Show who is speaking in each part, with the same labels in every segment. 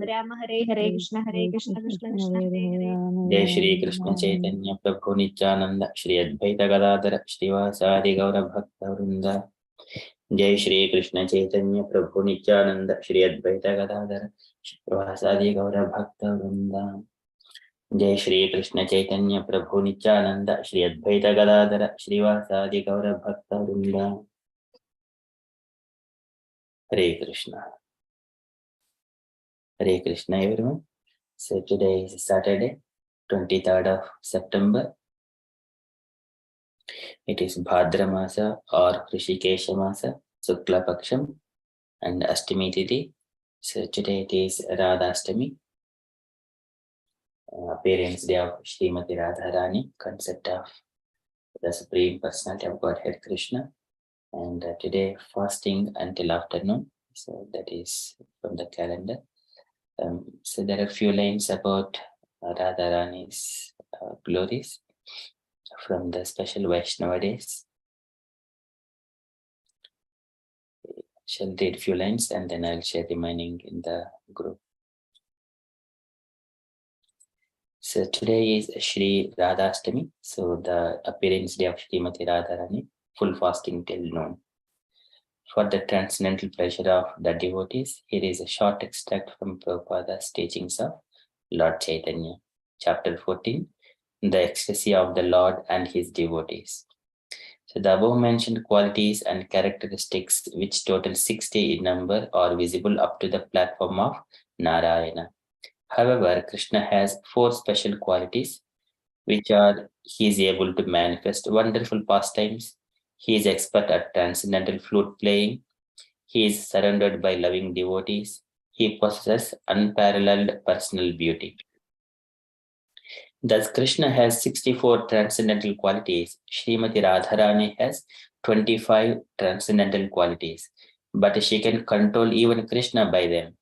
Speaker 1: Rama Hare Hare Krishna Krishna Krishna Hare Hare.
Speaker 2: Jai Shri Krishna Chaitanya Prabhu Nityananda Shri Advaita Gadadhara Srivasadi Gaura Bhakta Vrinda. Jai Shri Krishna Chaitanya Prabhu Nityananda Shri Advaita Gadadhara Srivasadi Gaura Bhakta Vrinda. Jai Shri Krishna Chaitanya Prabhu Nityananda Shri Advaita Gadadhara Srivasadi Gaura Bhakta Vrinda. Hare Krishna. Hare Krishna everyone. So today is Saturday, 23rd of September. It is Bhadra Masa or Rishikesha Masa, Sukla Paksham and Ashtami Tithi. So today it is Radha Ashtami, appearance day of Srimati Radharani, concept of the Supreme Personality of Godhead Krishna. And today fasting until afternoon. So that is from the calendar. So there are a few lines about Radharani's glories from the special Vaishnava days. Shall read few lines and then I'll share remaining in the group. So today is Shri Radhashtami. So the appearance day of Srimati Radharani, full fasting till noon. For the transcendental pleasure of the devotees, here is a short extract from Prabhupada's teachings of Lord Chaitanya, chapter 14, the ecstasy of the Lord and his devotees. So the above mentioned qualities and characteristics, which total 60 in number, are visible up to the platform of Narayana. However, Krishna has 4 special qualities, which are: he is able to manifest wonderful pastimes, he is expert at transcendental flute playing, he is surrounded by loving devotees, he possesses unparalleled personal beauty. Thus, Krishna has 64 transcendental qualities. Srimati Radharani has 25 transcendental qualities, but she can control even Krishna by them.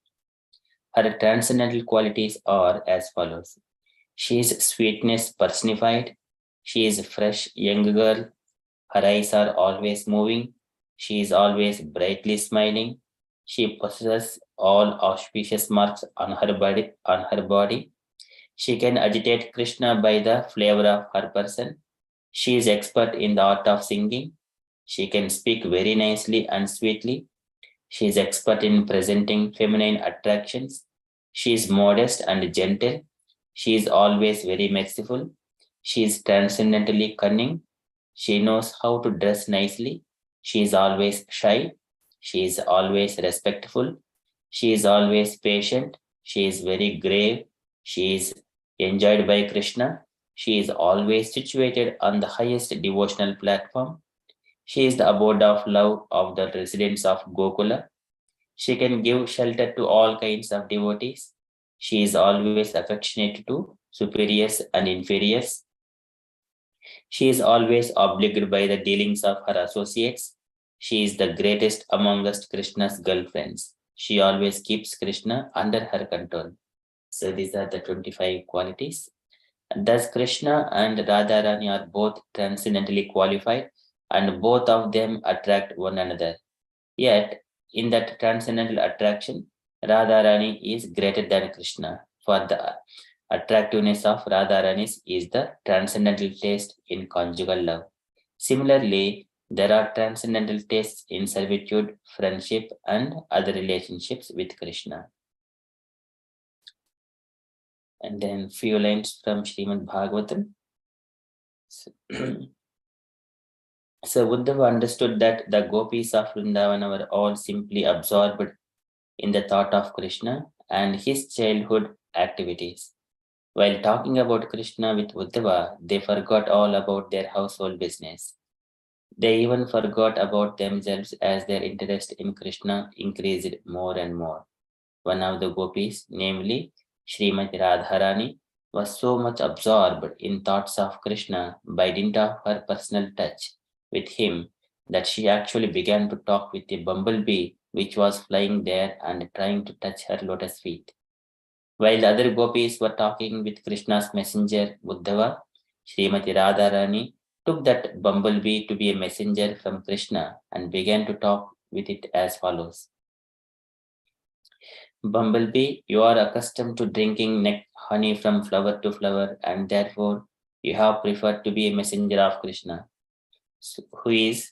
Speaker 2: Her transcendental qualities are as follows. She is sweetness personified. She is a fresh young girl. Her eyes are always moving. She is always brightly smiling. She possesses all auspicious marks on her body. She can agitate Krishna by the flavor of her person. She is expert in the art of singing. She can speak very nicely and sweetly. She is expert in presenting feminine attractions. She is modest and gentle. She is always very merciful. She is transcendently cunning. She knows how to dress nicely. She is always shy. She is always respectful. She is always patient. She is very grave. She is enjoyed by Krishna. She is always situated on the highest devotional platform. She is the abode of love of the residents of Gokula. She can give shelter to all kinds of devotees. She is always affectionate to superiors and inferiors. She is always obliged by the dealings of her associates. She is the greatest amongst Krishna's girlfriends. She always keeps Krishna under her control. So these are the 25 qualities. Thus Krishna and Radharani are both transcendently qualified and both of them attract one another. Yet, in that transcendental attraction, Radharani is greater than Krishna. For the attractiveness of Radharani is the transcendental taste in conjugal love. Similarly, there are transcendental tastes in servitude, friendship, and other relationships with Krishna. And then few lines from Srimad Bhagavatam. So Uddhava understood that the gopis of Vrindavana were all simply absorbed in the thought of Krishna and his childhood activities. While talking about Krishna with Uddhava, they forgot all about their household business. They even forgot about themselves as their interest in Krishna increased more and more. One of the gopis, namely Srimati Radharani, was so much absorbed in thoughts of Krishna by dint of her personal touch with him that she actually began to talk with a bumblebee which was flying there and trying to touch her lotus feet. While the other gopis were talking with Krishna's messenger Uddhava, Srimati Radharani took that bumblebee to be a messenger from Krishna and began to talk with it as follows. Bumblebee, you are accustomed to drinking honey from flower to flower, and therefore you have preferred to be a messenger of Krishna, who is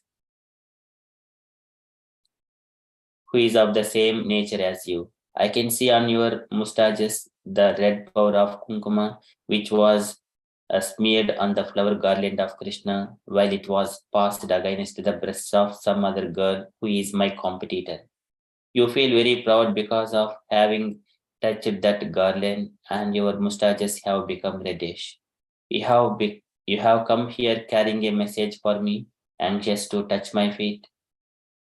Speaker 2: of the same nature as you. I can see on your mustaches the red powder of kunkuma, which was smeared on the flower garland of Krishna, while it was passed against the breasts of some other girl who is my competitor. You feel very proud because of having touched that garland, and your mustaches have become reddish. You have come here carrying a message for me, anxious to touch my feet.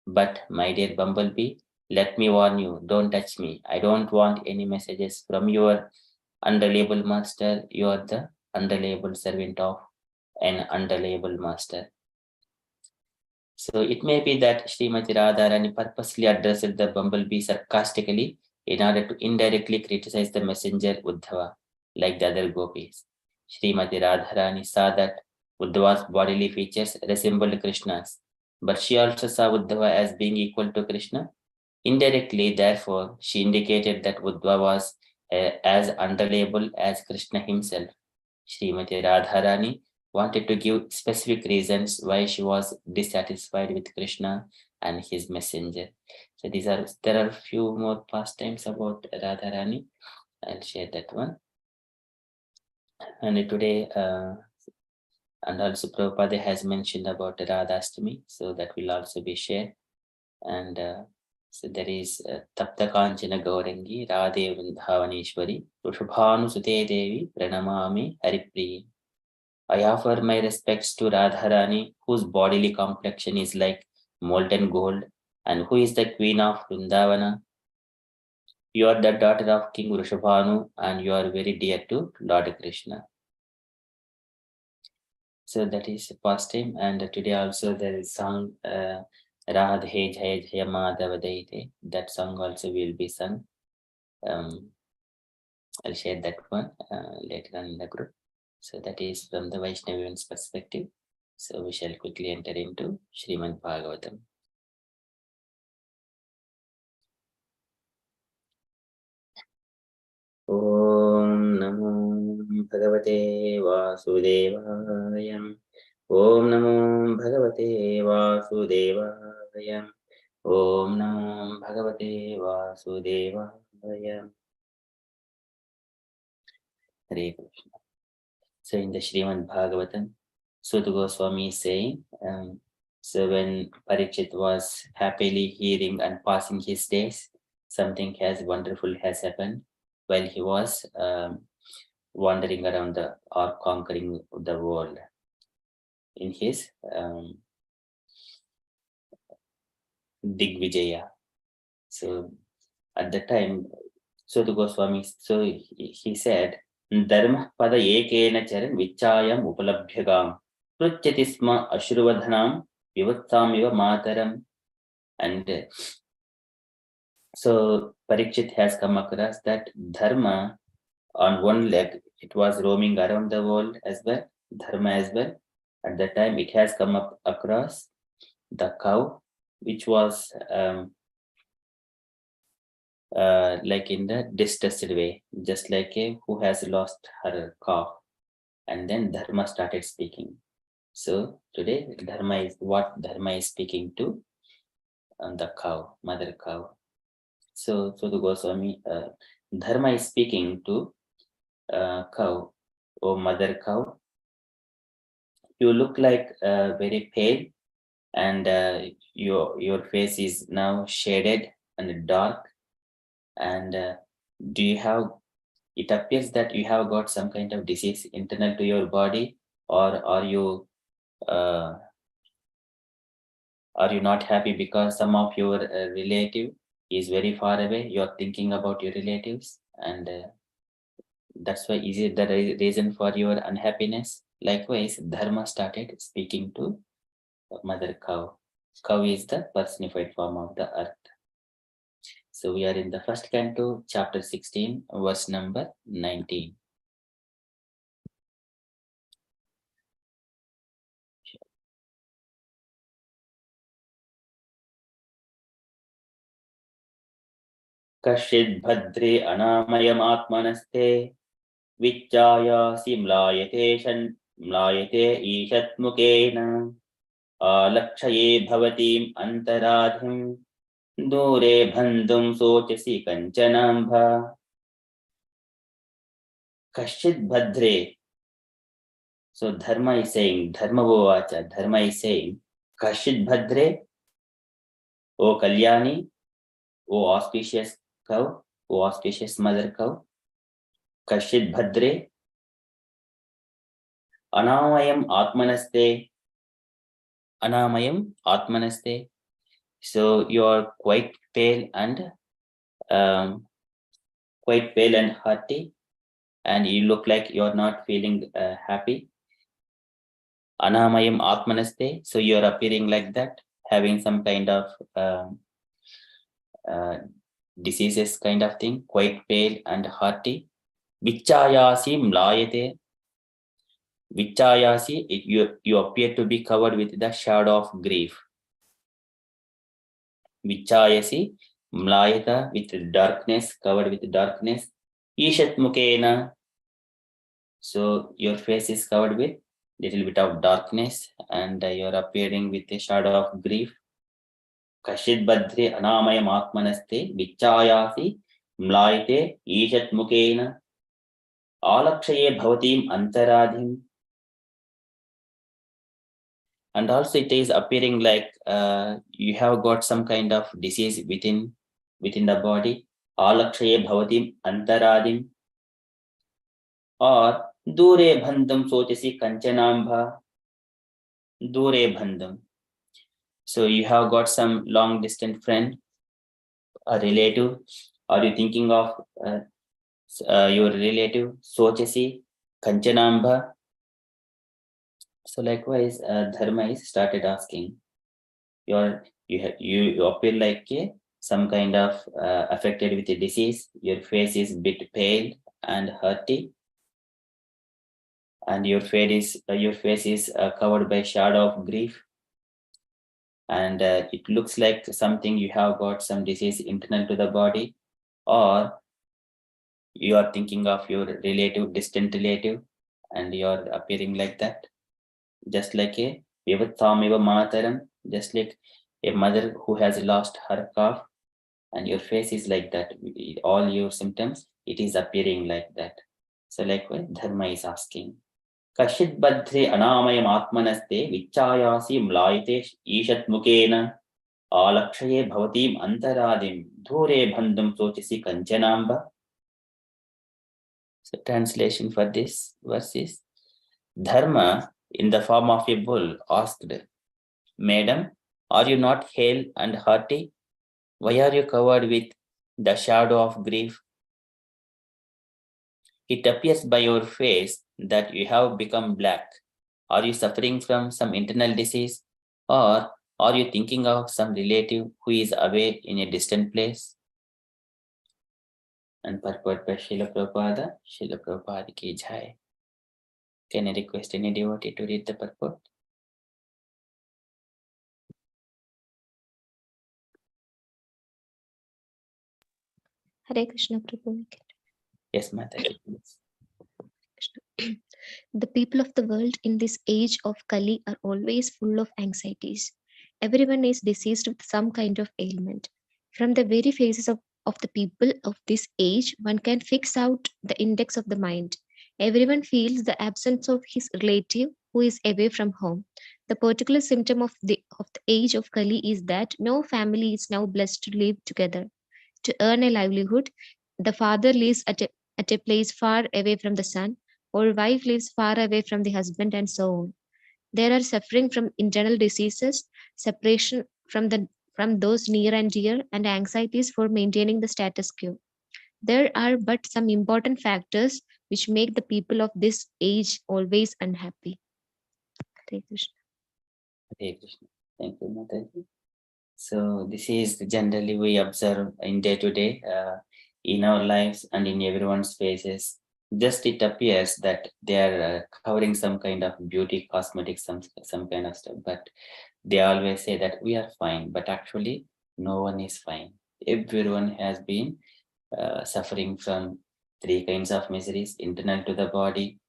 Speaker 2: But, my dear Bumblebee, let me warn you, don't touch me. I don't want any messages from your unreliable master. You are the unreliable servant of an unreliable master. So it may be that Srimati Radharani purposely addressed the bumblebee sarcastically in order to indirectly criticize the messenger Uddhava, like the other gopis. Srimati Radharani saw that Uddhava's bodily features resembled Krishna's, but she also saw Uddhava as being equal to Krishna. Indirectly, therefore, she indicated that Uddhava was as unreliable as Krishna himself. Srimati Radharani wanted to give specific reasons why she was dissatisfied with Krishna and his messenger. So there are a few more pastimes about Radharani. I'll share that one. And today, and also Prabhupada has mentioned about Radhastami, so that will also be shared. And so there is Tapta Kanchana Gaurangi, Radhe Vrindavaneshwari, Rushabhanu Sute Devi, Pranamami Haripriya. I offer my respects to Radharani, whose bodily complexion is like molten gold, and who is the queen of Vrindavana. You are the daughter of King Vrishabhanu, and you are very dear to Lord Krishna. So that is pastime, and today also there is song Radhe Jaya Jaya Madhava Daite. That song also will be sung. I'll share that one later on in the group. So that is from the Vaishnavian's perspective. So we shall quickly enter into Srimad Bhagavatam. Om Namo Bhagavate Vasudevaya. Om Namo Bhagavate Vasudevaya. Om Namo Bhagavate Vasudevaya. Hare Krishna. So in the Srimad Bhagavatam, Sutta Goswami is saying, so when Parikshit was happily hearing and passing his days, something wonderful has happened while he was wandering around or conquering the world in his Digvijaya. So at the time, Sutta Goswami, so he said, Dharma pada ekena charan vichayam upalabhyagam prutyati sma ashruvadhanam vivatsamiva mataram. And so Parikshit has come across that Dharma on one leg, it was roaming around the world as well, Dharma as well. At that time, it has come up across the cow, which was like in the distressed way, just like a who has lost her calf. And then Dharma started speaking. So today, Dharma is speaking to the cow, mother cow. So the Goswami, Dharma is speaking to cow, oh mother cow. You look like very pale, and your face is now shaded and dark. And do you have? It appears that you have got some kind of disease internal to your body, or uh, are you not happy because some of your relative is very far away? You are thinking about your relatives, and that's why is it the reason for your unhappiness? Likewise, Dharma started speaking to mother cow. Cow is the personified form of the earth. So we are in the first canto, chapter 16, verse number 19. Kashid bhadre anamayam atmanaste vichayasi mlayate ishat mukena alakshaye bhavatim antaradhim dure bandhum sochasi kanchanambha. Kashid bhadre. So Dharma is saying, Dharma is saying, Kashid bhadre, O Kalyani, O auspicious cow, O auspicious mother cow, Kashid bhadre, Anamayam atmanaste, Anamayam atmanaste. So you are quite pale and hearty, and you look like you are not feeling happy. Anamayam atmanaste. So you are appearing like that, having some kind of diseases kind of thing, quite pale and hearty. Vichayasi mlayate. Vichayasi, you appear to be covered with the shadow of grief. Vichayasi mlayata, with darkness, covered with darkness. Ishat mukena. So your face is covered with little bit of darkness, and you are appearing with a shadow of grief. Kashid badre anamayam atmanaste vichayasi mlayate ishat mukena alakshaye bhavatim antaradhim. And also it is appearing like you have got some kind of disease within the body. Alakshaye bhavatim antaradhim, or dure bandham sochasi kanchanambha. Dure bandham. So you have got some long distant friend, a relative. Are you thinking of your relative? Sochasi kanchanambha. So likewise, Dharma is started asking, you appear like some kind of affected with a disease. Your face is bit pale and hurty, and your face is covered by shadow of grief, and it looks like something you have got some disease internal to the body, or you are thinking of your relative, distant relative, and you are appearing like that, just like a vivatthamiva mataram, just like a mother who has lost her calf, and your face is like that. All your symptoms, it is appearing like that. So likewise, Dharma is asking, Kashid badre anamayam atmanaste vichayasi mlayate ishat mukena alakshaye bhavatim antaradim dhure bandham sochasi kanchanamba. So translation for this verse is, Dharma in the form of a bull asked, Madam, are you not hale and hearty? Why are you covered with the shadow of grief? It appears by your face that you have become black. Are you suffering from some internal disease? Or are you thinking of some relative who is away in a distant place? And purport by Srila Prabhupada ki jai. Can I request any devotee to read the purport?
Speaker 1: Hare Krishna Prabhu.
Speaker 2: Yes, Mataji.
Speaker 1: The people of the world in this age of Kali are always full of anxieties. Everyone is diseased with some kind of ailment. From the very faces of the people of this age, one can fix out the index of the mind. Everyone feels the absence of his relative who is away from home. The particular symptom of the age of Kali is that no family is now blessed to live together. To earn a livelihood, the father lives at a place far away from the son, or wife lives far away from the husband, and so on. There are suffering from internal diseases, separation from those near and dear, and anxieties for maintaining the status quo. There are but some important factors which make the people of this age always unhappy. Hare Krishna.
Speaker 2: Hare Krishna. Thank you, Mataji. So this is generally we observe in day to day in our lives and in everyone's faces. Just it appears that they are covering some kind of beauty cosmetics, some kind of stuff, but they always say that we are fine, but actually no one is fine. Everyone has been suffering from three kinds of miseries: internal to the body,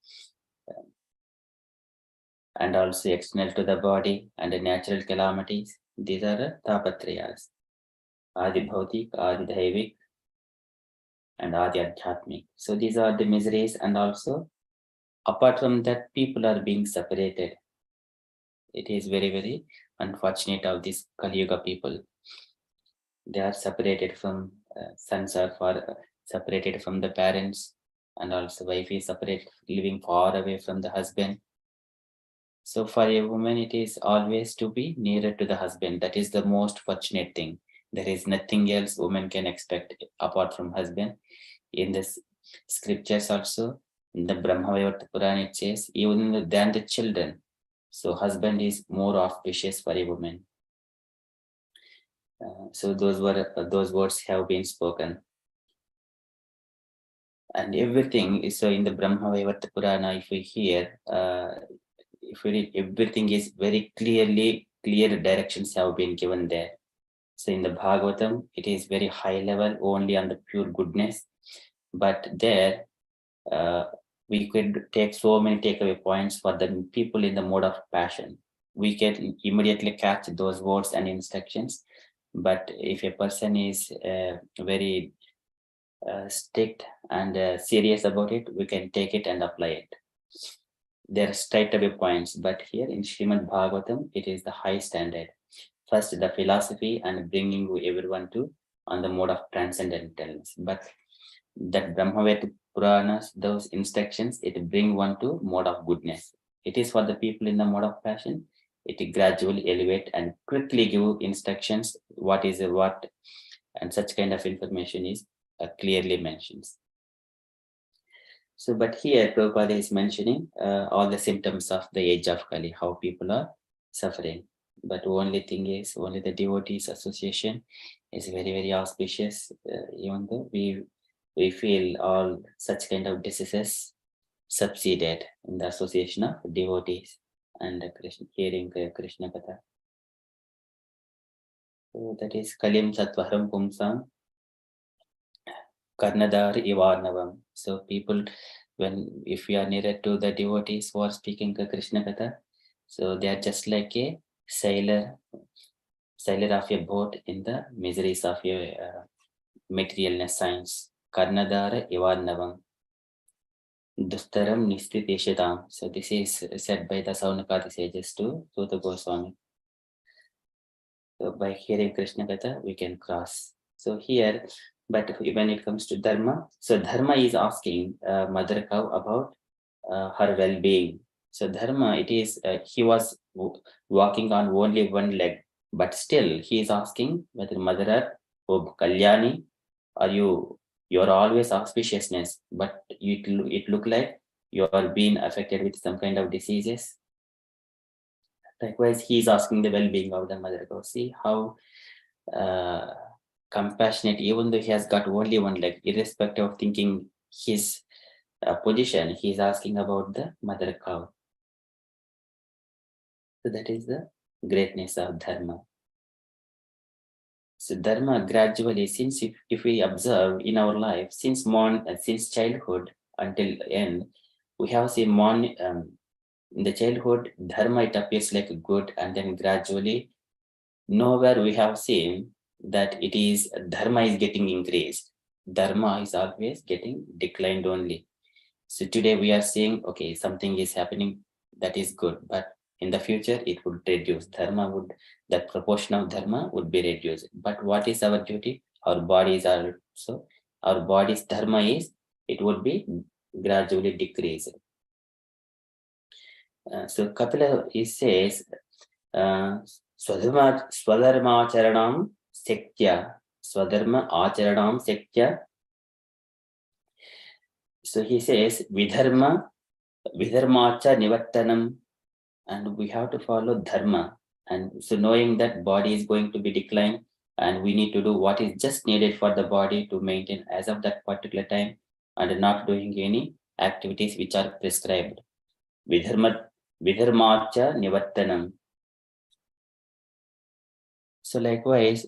Speaker 2: and also external to the body, and the natural calamities. These are the tapatrayas: Adi Bhautik, Adi Dhaivik, and Adi Adhyatmik. So these are the miseries, and also apart from that, people are being separated. It is very, very unfortunate of these Kali Yuga people. They are separated from sons are separated from the parents, and also wife is separate, living far away from the husband. So for a woman, it is always to be nearer to the husband. That is the most fortunate thing. There is nothing else woman can expect apart from husband. In this scriptures also, in the Brahmavayavata Purana, it says even than the children. So husband is more auspicious for a woman. So those words have been spoken, and everything is so in the Brahmavayavata Purana. If we hear, if we read, everything is very clear directions have been given there. So in the Bhagavatam, it is very high level, only on the pure goodness, but there we could take so many takeaway points for the people in the mode of passion. We can immediately catch those words and instructions, but if a person is very strict and serious about it, we can take it and apply it. They're straight away points, but here in Srimad Bhagavatam, it is the high standard. First, the philosophy and bringing everyone to on the mode of transcendentalism. But that Brahmaveta Puranas, those instructions, it bring one to mode of goodness. It is for the people in the mode of passion. It gradually elevate and quickly give instructions what is a what, and such kind of information is clearly mentioned. So, but here Prabhupada is mentioning all the symptoms of the age of Kali, how people are suffering. But only thing is, only the devotees association is very, very auspicious, even though we feel all such kind of diseases succeeded in the association of devotees and Krishna, hearing Krishna Katha. So that is Kalim Sattvaharam Pumsam Karnadar Ivarnavam. So people, if we are nearer to the devotees who are speaking Krishna Katha, so they are just like a sailor of a boat in the miseries of a materialness science. Karnadara Ivarnavam. Dustaram Nistiteshatam. So this is said by the Saunakadi sages to Sutta Goswami. So by hearing Krishna Katha, we can cross. So here, but when it comes to Dharma, so Dharma is asking Mother Cow about her well-being. So Dharma, it is, he was walking on only one leg, but still he is asking whether Mother Earth, oh Kalyani, you're always auspiciousness, but it look like you are being affected with some kind of diseases. Likewise, he is asking the well-being of the Mother Cow. See how compassionate, even though he has got only one leg, irrespective of thinking his position, he is asking about the Mother Cow. So that is the greatness of Dharma. So Dharma gradually, since if we observe in our life, since childhood until end, we have seen in the childhood, Dharma, it appears like good, and then gradually, nowhere we have seen that it is Dharma is getting increased. Dharma is always getting declined only. So today we are saying, okay, something is happening that is good, but in the future it would reduce. That proportion of Dharma would be reduced. But what is our duty? Our body's Dharma is, it would be gradually decreased. So Kapila says, Swadharma Charanam Sektya. Swadharma Acharanam Sektya. So he says, Vidharmacha Nivattanam, and we have to follow Dharma. And so knowing that body is going to be declined, and we need to do what is just needed for the body to maintain as of that particular time, and not doing any activities which are prescribed. Vidharmacha Nivattanam. So likewise,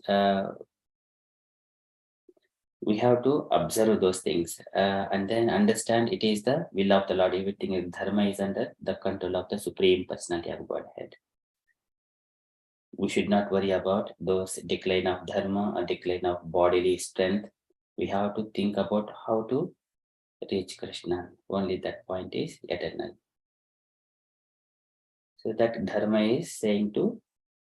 Speaker 2: We have to observe those things and then understand it is the will of the Lord. Everything is dharma is under the control of the Supreme Personality of Godhead. We should not worry about those decline of dharma or decline of bodily strength. We have to think about how to reach Krishna. Only that point is eternal. So that dharma is saying to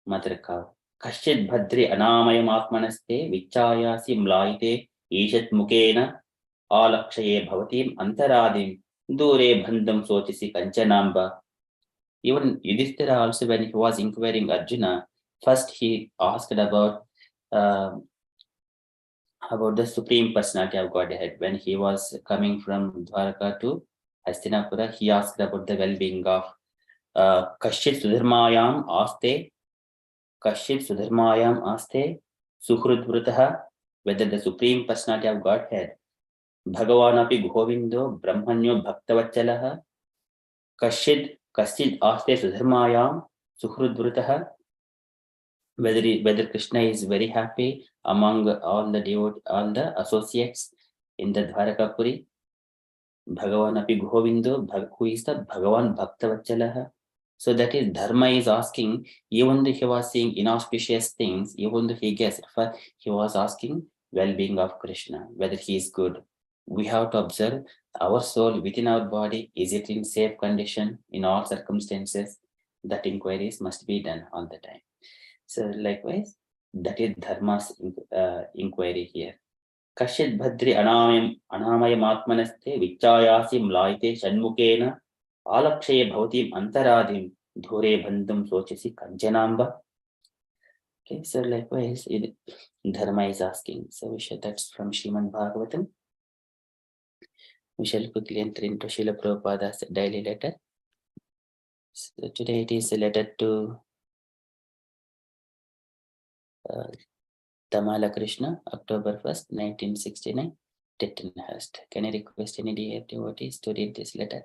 Speaker 2: Mother Cow, Kashit Bhadri Anamayam Atmanaste Vichayasi Mlaite Ishat Mukena Alakshaye Bhavatim Antaradim Dure Bandam Sochisi Kanchanamba. Even Yudhishthira also, when he was inquiring Arjuna, first he asked about the Supreme Personality of Godhead. When he was coming from Dwarka to Hastinapura, he asked about the well-being of Kashit Sudharmayam Aste Suhrudvrutaha, whether the Supreme Personality of Godhead, Bhagavanapi Govindo Brahmanyo Bhaktavachalaha, Kashid Aste Sudharmayam Suhrudvrutaha, whether Krishna is very happy among all the associates in the Dwarakapuri, Bhagavanapi Govindo, who is the Bhagavan Bhaktavachalaha. So that is dharma is asking, even though he was seeing inauspicious things, even though he was asking well-being of Krishna, whether he is good. We have to observe our soul within our body, is it in safe condition in all circumstances? That inquiries must be done all the time. So likewise, that is dharma's inquiry here. Kashit Bhadri Anamayam Atmanaste Vichayasi Mlaite Shanmukena Alakshaye Bhavatim Antaradim Dhure Bandam Sochisi Kanchanamba. Okay, so likewise, dharma is asking. So that's from Srimad Bhagavatam. We shall quickly enter into Srila Prabhupada's daily letter. So today it is a letter to Tamala Krishna, October 1st, 1969, Tettenhurst. Can I request any dear devotees to read this letter?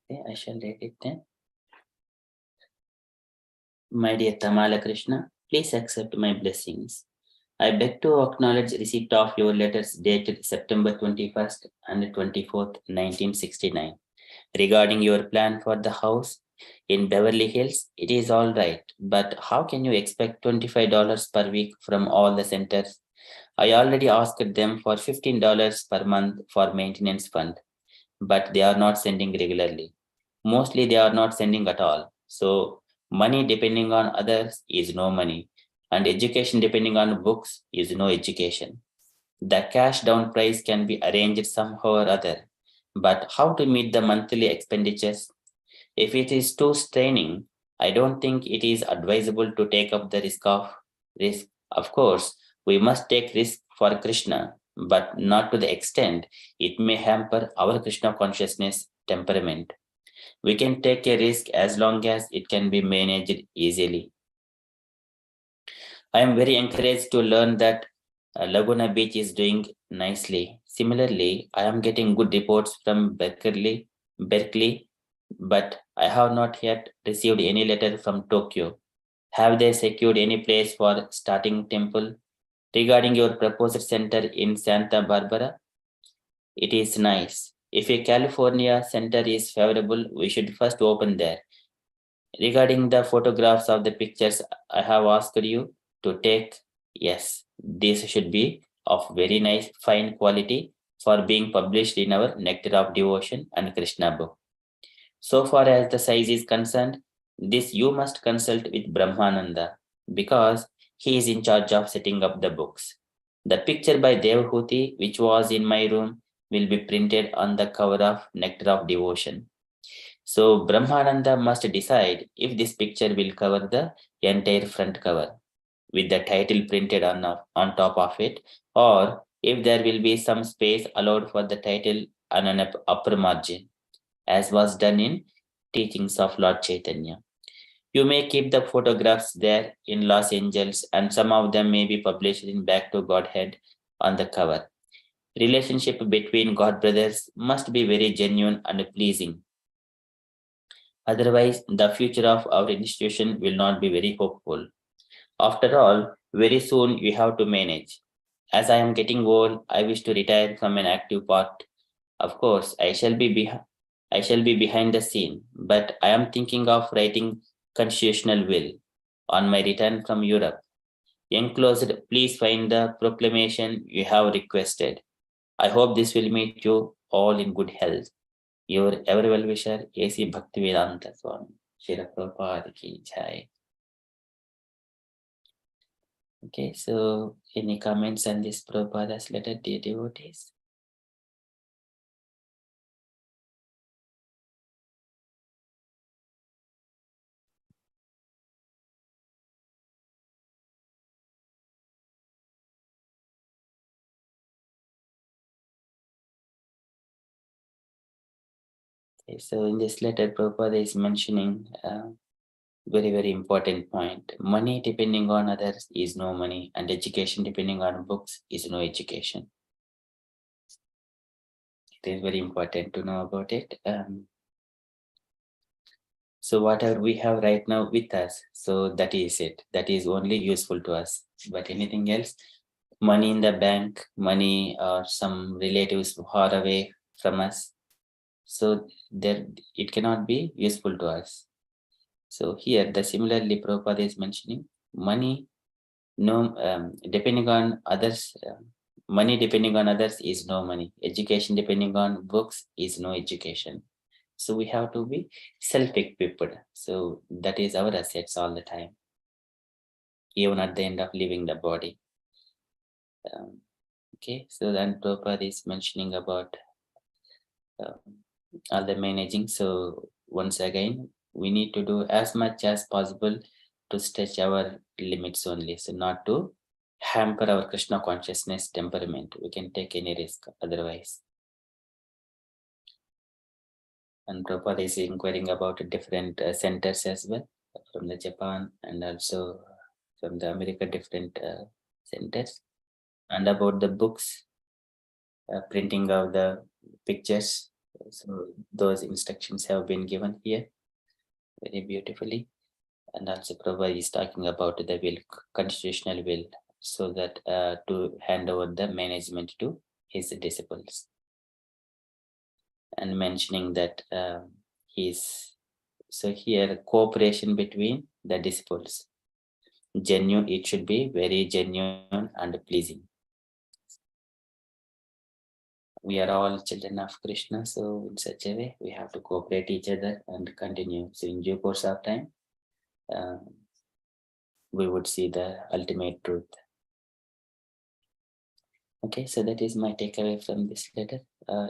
Speaker 2: Okay, I shall read it then. My dear Tamala Krishna, please accept my blessings. I beg to acknowledge receipt of your letters dated September 21st and 24th, 1969. Regarding your plan for the house in Beverly Hills, it is all right, but how can you expect $25 per week from all the centers? I already asked them for $15 per month for maintenance fund, but they are not sending regularly. Mostly they are not sending at all. So money depending on others is no money, and education depending on books is no education. The cash down price can be arranged somehow or other, but how to meet the monthly expenditures? If it is too straining, I don't think it is advisable to take up the risk. Of course, we must take risk for Krishna, but not to the extent it may hamper our Krishna consciousness temperament. We can take a risk as long as it can be managed easily. I am very encouraged to learn that Laguna Beach is doing nicely. Similarly, I am getting good reports from Berkeley, but I have not yet received any letter from Tokyo. Have they secured any place for starting temple? Regarding your proposed center in Santa Barbara, it is nice. If a California center is favorable, we should first open there. Regarding the photographs of the pictures I have asked you to take, yes, these should be of very nice, fine quality for being published in our Nectar of Devotion and Krishna book. So far as the size is concerned, this you must consult with Brahmananda because he is in charge of setting up the books. The picture by Devahuti, which was in my room, will be printed on the cover of Nectar of Devotion. So Brahmananda must decide if this picture will cover the entire front cover with the title printed on top of it, or if there will be some space allowed for the title on an upper margin, as was done in Teachings of Lord Chaitanya. You may keep the photographs there in Los Angeles, and some of them may be published in Back to Godhead on the cover. Relationship between God brothers must be very genuine and pleasing. Otherwise, the future of our institution will not be very hopeful. After all, very soon you have to manage. As I am getting old, I wish to retire from an active part. Of course, I shall be behind the scene, but I am thinking of writing constitutional will on my return from Europe. Enclosed, please find the proclamation you have requested. I hope this will meet you all in good health. Your ever well wisher, A.C. Bhaktivedanta Swami. Srila Prabhupada ki jai. Okay, so any comments on this Prabhupada's letter, dear devotees? Okay, so in this letter, Prabhupada is mentioning very, very important point. Money depending on others is no money, and education depending on books is no education. It is very important to know about it. So whatever we have right now with us, so that is it. That is only useful to us. But anything else, money in the bank, money or some relatives far away from us, so there it cannot be useful to us. So here, the similarly Prabhupada is mentioning money, no, depending on others, money depending on others is no money. Education depending on books is no education. So we have to be self-equipped. So that is our assets all the time, even at the end of leaving the body. Okay, so then Prabhupada is mentioning about all the managing. So once again, we need to do as much as possible to stretch our limits only. So not to hamper our Krishna consciousness temperament. We can take any risk otherwise. And Prabhupada is inquiring about different centers as well from the Japan and also from the America, different centers, and about the books, printing of the pictures. So those instructions have been given here very beautifully. And also Prabhupada is talking about the will, constitutional will, so that to hand over the management to his disciples, and mentioning that he's so here cooperation between the disciples, genuine, it should be very genuine and pleasing. We are all children of Krishna, so in such a way we have to cooperate each other and continue. So in due course of time, we would see the ultimate truth. Okay, so that is my takeaway from this letter.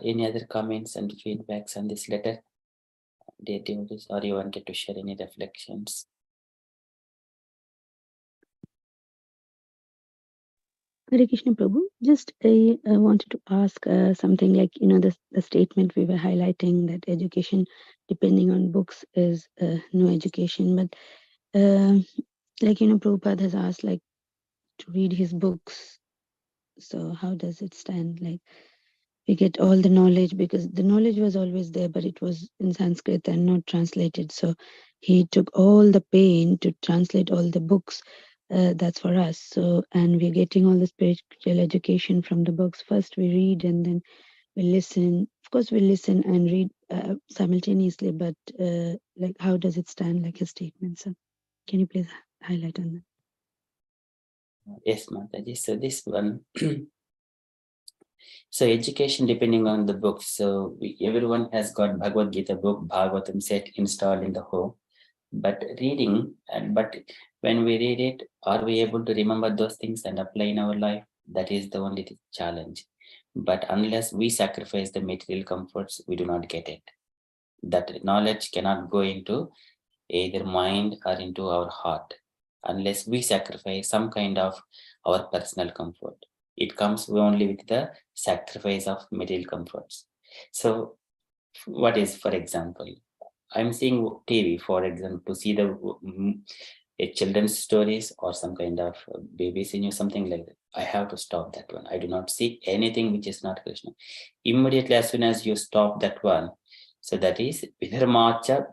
Speaker 2: Any other comments and feedbacks on this letter, dear devotees, or you wanted to share any reflections?
Speaker 3: Hare Krishna Prabhu, just I wanted to ask something like, the statement we were highlighting that education depending on books is no education, but Prabhupada has asked like to read his books. So how does it stand? Like we get all the knowledge because the knowledge was always there, but it was in Sanskrit and not translated. So he took all the pain to translate all the books. That's for us. So, and we're getting all the spiritual education from the books. First we read and then we listen. Of course, we listen and read simultaneously, but like how does it stand, like his statement? So can you please highlight on that?
Speaker 2: Yes, Mataji. So this one, so education depending on the book. So everyone has got Bhagavad Gita book, Bhagavatam set installed in the home. But reading, but when we read it, are we able to remember those things and apply in our life? That is the only challenge. But unless we sacrifice the material comforts, we do not get it. That knowledge cannot go into either mind or into our heart unless we sacrifice some kind of our personal comfort. It comes only with the sacrifice of material comforts. So what is, for example, I'm seeing TV, for example, to see the a children's stories or some kind of BBC news, something like that, I have to stop that one. I do not see anything which is not Krishna. Immediately, as soon as you stop that one, so that is vidharmacha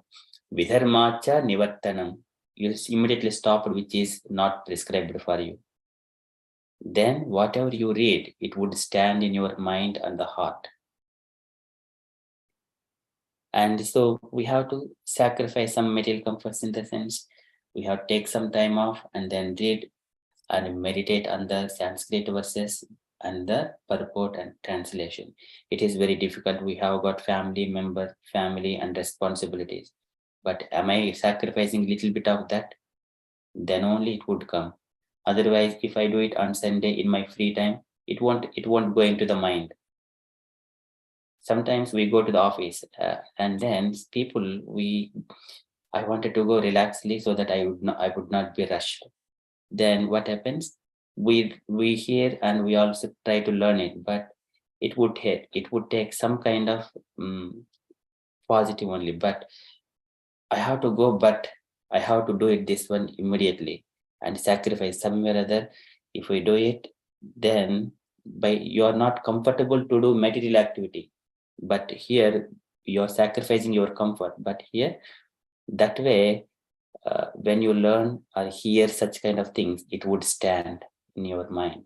Speaker 2: nivartanam. You immediately stop which is not prescribed for you. Then whatever you read, it would stand in your mind and the heart. And so we have to sacrifice some material comforts, in the sense we have to take some time off and then read and meditate on the Sanskrit verses and the purport and translation. It is very difficult. We have got family and responsibilities. But am I sacrificing a little bit of that? Then only it would come. Otherwise, if I do it on Sunday in my free time, it won't go into the mind. Sometimes we go to the office and then I wanted to go relaxedly so that I would not be rushed. Then what happens? We hear and we also try to learn it, but it would take some kind of positive only. But I have to go, but I have to do it this one immediately and sacrifice somewhere or other. If we do it, then you are not comfortable to do material activity, but here you're sacrificing your comfort. But here, that way, when you learn or hear such kind of things, it would stand in your mind.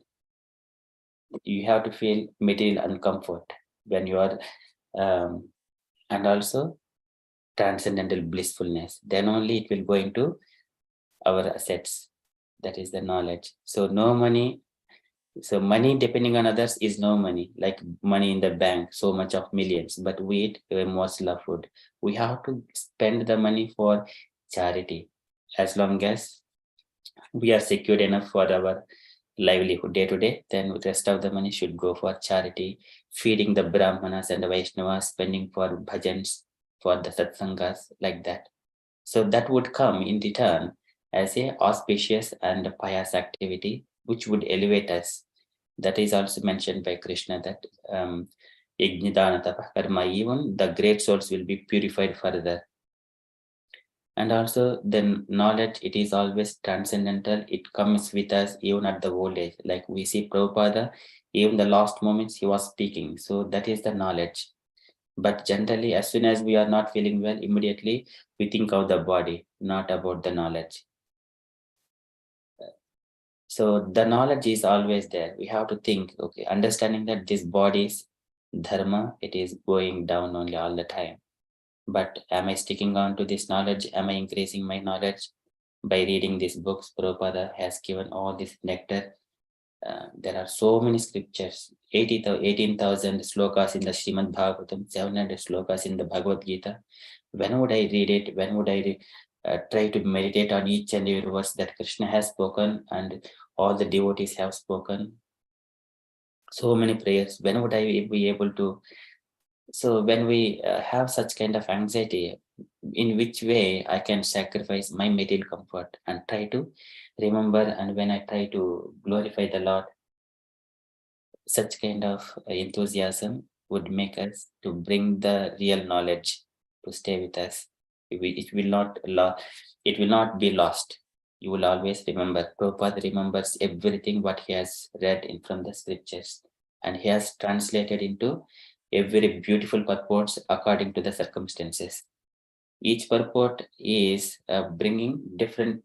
Speaker 2: You have to feel material uncomfort when you are, and also transcendental blissfulness. Then only it will go into our assets. That is the knowledge. So no money. So money depending on others is no money, like money in the bank, so much of millions, but we eat a morsel of food. We have to spend the money for charity, as long as we are secured enough for our livelihood day to day, then the rest of the money should go for charity, feeding the Brahmanas and the Vaishnavas, spending for bhajans, for the satsangas, like that. So that would come in return as a auspicious and pious activity, which would elevate us. That is also mentioned by Krishna, that Yajnadana Tapa Karma, even the great souls will be purified further. And also the knowledge, it is always transcendental. It comes with us even at the old age. Like we see Prabhupada, even the last moments he was speaking. So that is the knowledge. But generally, as soon as we are not feeling well, immediately we think of the body, not about the knowledge. So the knowledge is always there. We have to think, okay, understanding that this body's dharma, it is going down only all the time. But am I sticking on to this knowledge? Am I increasing my knowledge? By reading these books, Prabhupada has given all this nectar. There are so many scriptures, 18,000 slokas in the Srimad Bhagavatam, 700 slokas in the Bhagavad Gita. When would I read it? When would I try to meditate on each and every verse that Krishna has spoken and all the devotees have spoken? So many prayers. When would I be able to? So when we have such kind of anxiety, in which way I can sacrifice my material comfort and try to remember, and when I try to glorify the Lord, such kind of enthusiasm would make us to bring the real knowledge to stay with us. It will not be lost. You will always remember. Prabhupada remembers everything what he has read in from the scriptures, and he has translated into a very beautiful purports according to the circumstances. Each purport is bringing different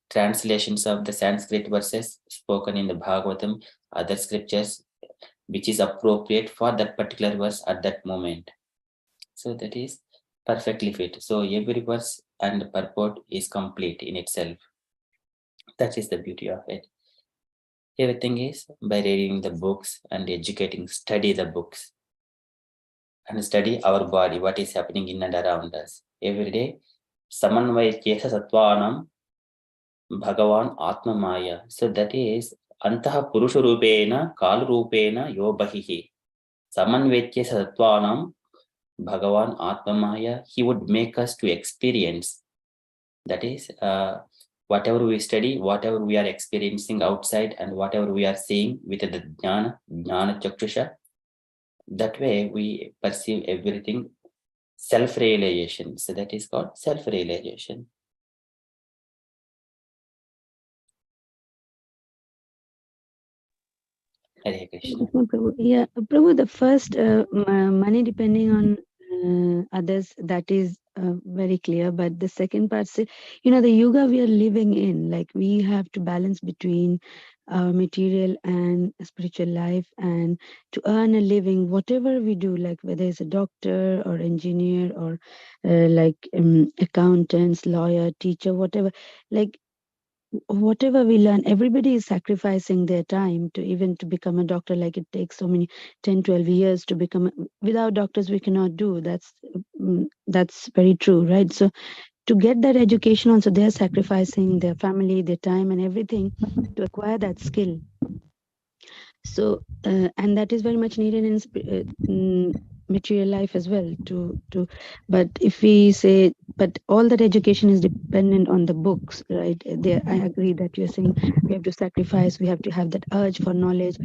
Speaker 2: translations of the Sanskrit verses spoken in the Bhagavatam, other scriptures, which is appropriate for that particular verse at that moment. So that is perfectly fit. So every verse and purport is complete in itself. That is the beauty of it. Everything is by reading the books and educating, study the books and study our body, what is happening in and around us. Every day, Samanvaya Kesa Sattvanam Bhagavan Atma Maya. So that is Antaha Purusha Rupena, Kal Rupena, Yo Bahihi. Samanvetya Sattvanam Bhagavan Atma Maya. He would make us to experience. That is, whatever we study, whatever we are experiencing outside, and whatever we are seeing with the Jnana Chakshusha, that way we perceive everything self-realization. So that is called self-realization. Hare Krishna.
Speaker 3: Prabhu. Yeah, Prabhu, the first money depending on others, that is very clear. But the second part, the yuga we are living in, like we have to balance between material and spiritual life, and to earn a living, whatever we do, like whether it's a doctor or engineer or like accountants, lawyer, teacher, whatever, like whatever we learn, everybody is sacrificing their time to even to become a doctor. Like it takes so many 10-12 years to become without doctors we cannot do. That's very true, right? So to get that education also, they're sacrificing their family, their time and everything to acquire that skill. So and that is very much needed in material life as well to but if we say, but all that education is dependent on the books, right? There I agree that you're saying we have to sacrifice, we have to have that urge for knowledge.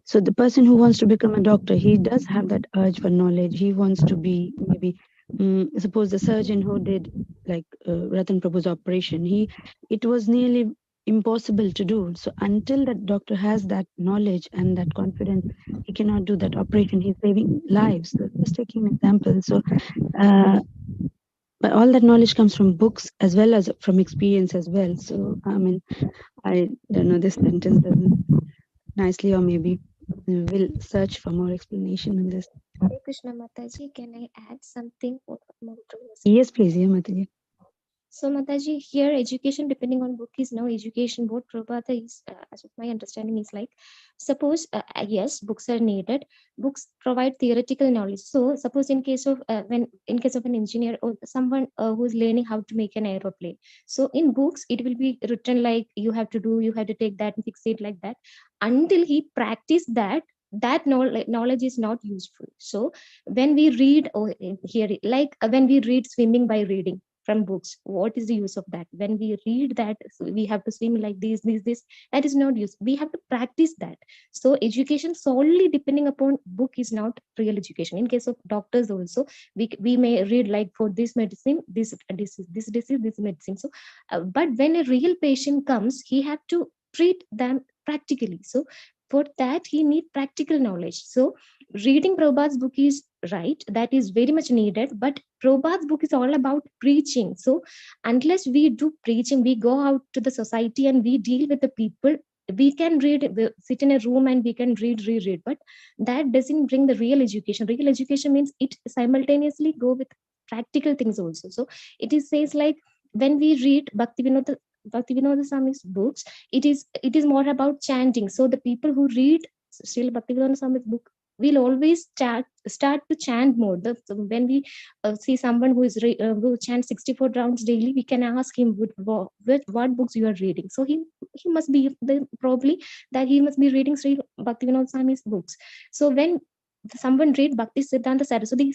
Speaker 3: So the person who wants to become a doctor, he does have that urge for knowledge. He wants to be maybe suppose the surgeon who did like Ratan Prabhu's operation, it was nearly impossible to do. So until that doctor has that knowledge and that confidence, he cannot do that operation. He's saving lives. So just taking an example. So but all that knowledge comes from books as well as from experience as well. So I mean, I don't know, this sentence doesn't nicely, or maybe we'll search for more explanation on this.
Speaker 1: Hare Krishna Mataji, can I add something more to this?
Speaker 3: Yes, please. Yeah, Mataji.
Speaker 1: So Mataji, here education depending on book is no education. What Prabhupada is, as of my understanding, is like, suppose yes, books are needed. Books provide theoretical knowledge. So suppose in case of in case of an engineer or someone who is learning how to make an aeroplane. So in books it will be written like you have to do, you have to take that and fix it like that. Until he practice that, that knowledge is not useful. So when we read or here like when we read swimming by reading from books, what is the use of that? When we read that we have to swim like this, that is not use. We have to practice that. So education solely depending upon book is not real education. In case of doctors also, we may read like for this medicine, this disease, this disease, this medicine. So but when a real patient comes, he have to treat them practically. So for that he need practical knowledge. So reading Prabhupada's book is right, that is very much needed, but Prabhupada's book is all about preaching. So unless we do preaching, we go out to the society and we deal with the people, we can read, we sit in a room and we can read, but that doesn't bring the real education. Real education means it simultaneously go with practical things also. So it is says like when we read Bhaktivinoda Swami's books, it is more about chanting. So the people who read Srila Bhaktivinoda Swami's book will always start to chant more. So when we see someone who chants 64 rounds daily, we can ask him what books you are reading. So he must be probably that he must be reading Sri Bhaktivinoda Swami's books. So when someone read Bhakti Siddhanta Saraswati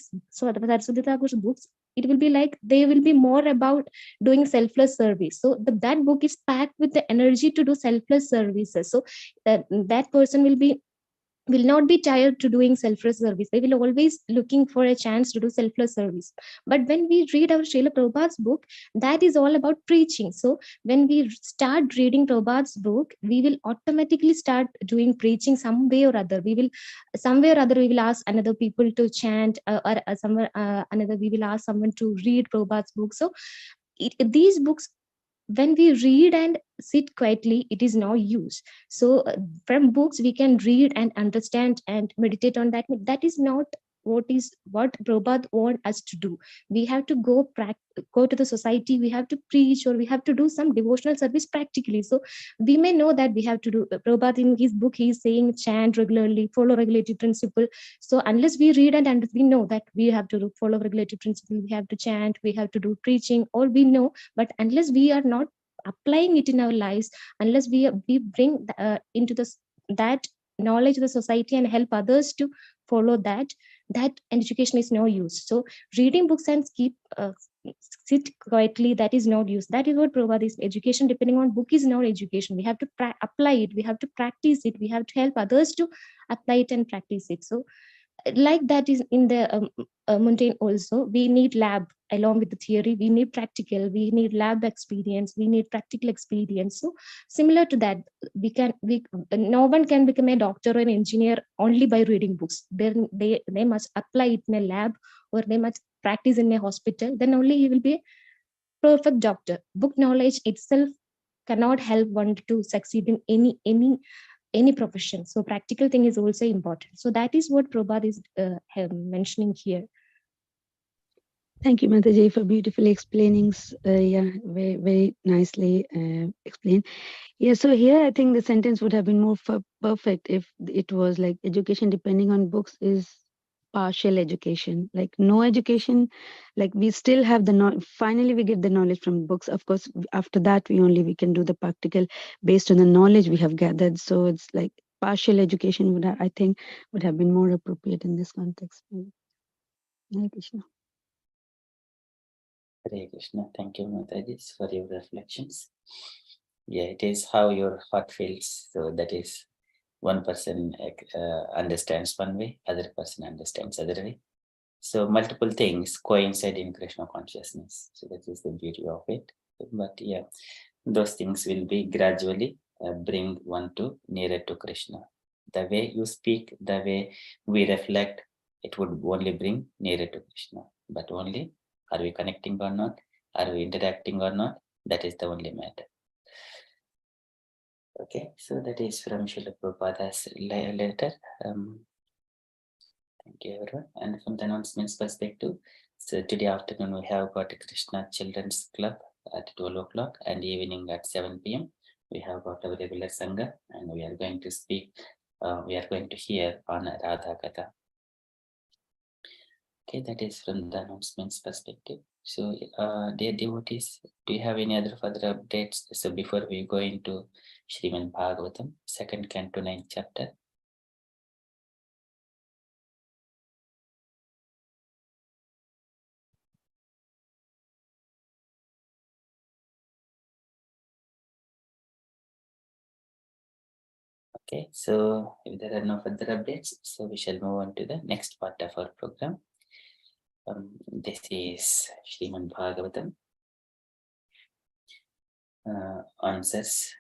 Speaker 1: Thakur's books, it will be like they will be more about doing selfless service. So that book is packed with the energy to do selfless services. So that person will not be tired to doing selfless service. They will always looking for a chance to do selfless service. But when we read our Srila Prabhupada's book, that is all about preaching. So when we start reading Prabhupada's book, we will automatically start doing preaching some way or other. Somewhere or other we will ask another people to chant, or somewhere another we will ask someone to read Prabhupada's book. So these books, when we read and sit quietly, it is no use. So from books we can read and understand and meditate on that. That is not what Prabhupada want us to do. We have to go to the society, we have to preach, or we have to do some devotional service practically. So we may know that we have to do. Prabhupada in his book he is saying chant regularly, follow regulatory principle. So unless we read and we know that we have to follow regulatory principle, we have to chant, we have to do preaching, all we know. But unless we are not applying it in our lives, unless we bring into that knowledge of the society and help others to follow that education is no use. So reading books and sit quietly, that is not use. That is what Prabhupada is. Education depending on book is not education. We have to apply it, we have to practice it, we have to help others to apply it and practice it. So like that is in the mundane also. We need lab along with the theory. We need practical, we need lab experience, we need practical experience. So similar to that, we no one can become a doctor or an engineer only by reading books. They must apply it in a lab, or they must practice in a hospital. Then only he will be a perfect doctor. Book knowledge itself cannot help one to succeed in any profession. So practical thing is also important. So that is what Prabhupada is mentioning here.
Speaker 3: Thank you, Mataji, for beautifully explaining. Yeah, very, very nicely explained. Yeah, so here I think the sentence would have been more perfect if it was like education depending on books is partial education, like no education, like we still have the finally we get the knowledge from books. Of course, after that we can do the practical based on the knowledge we have gathered. So it's like partial education would I think would have been more appropriate in this context. Hare Krishna.
Speaker 2: Hare Krishna. Thank you, Mataji, for your reflections. Yeah, it is how your heart feels. So that is, one person understands one way, other person understands other way. So multiple things coincide in Krishna consciousness. So that is the beauty of it. But yeah, those things will be gradually bring one to nearer to Krishna. The way you speak, the way we reflect, it would only bring nearer to Krishna. But only, are we connecting or not? Are we interacting or not? That is the only matter. Okay, so that is from Srila Prabhupada's letter. Thank you, everyone. And from the announcements perspective, so today afternoon we have got a Krishna Children's Club at 12 o'clock, and evening at 7 p.m. we have got our regular Sangha, and we are going to speak, we are going to hear on Radha Katha. Okay, that is from the announcements perspective. So, dear devotees, do you have any other further updates? So before we go into Srimad Bhagavatam, 2nd Canto 9th chapter. Okay, so if there are no further updates, so we shall move on to the next part of our program. This is Srimad Bhagavatam, answers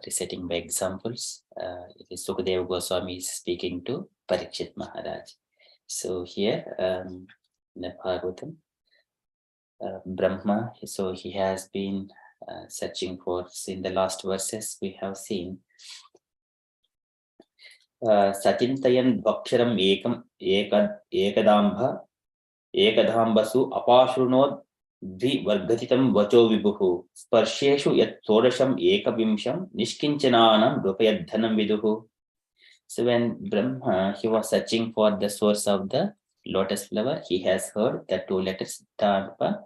Speaker 2: reciting by examples. It is Sukadeva Goswami speaking to Parikshit Maharaj. So here in the Bhagavatam, Brahma, so he has been searching for, in the last verses we have seen, Satintayan Bhaksharam Ekadambasu Apashunod Dvivargatitam Vacho Vibuhu Sparsheshu Yat Todasham Ekavimsham Nishkinchananam Rupayadhanam Viduhu. So when Brahma, he was searching for the source of the lotus flower, he has heard the 2 letters Dharpa,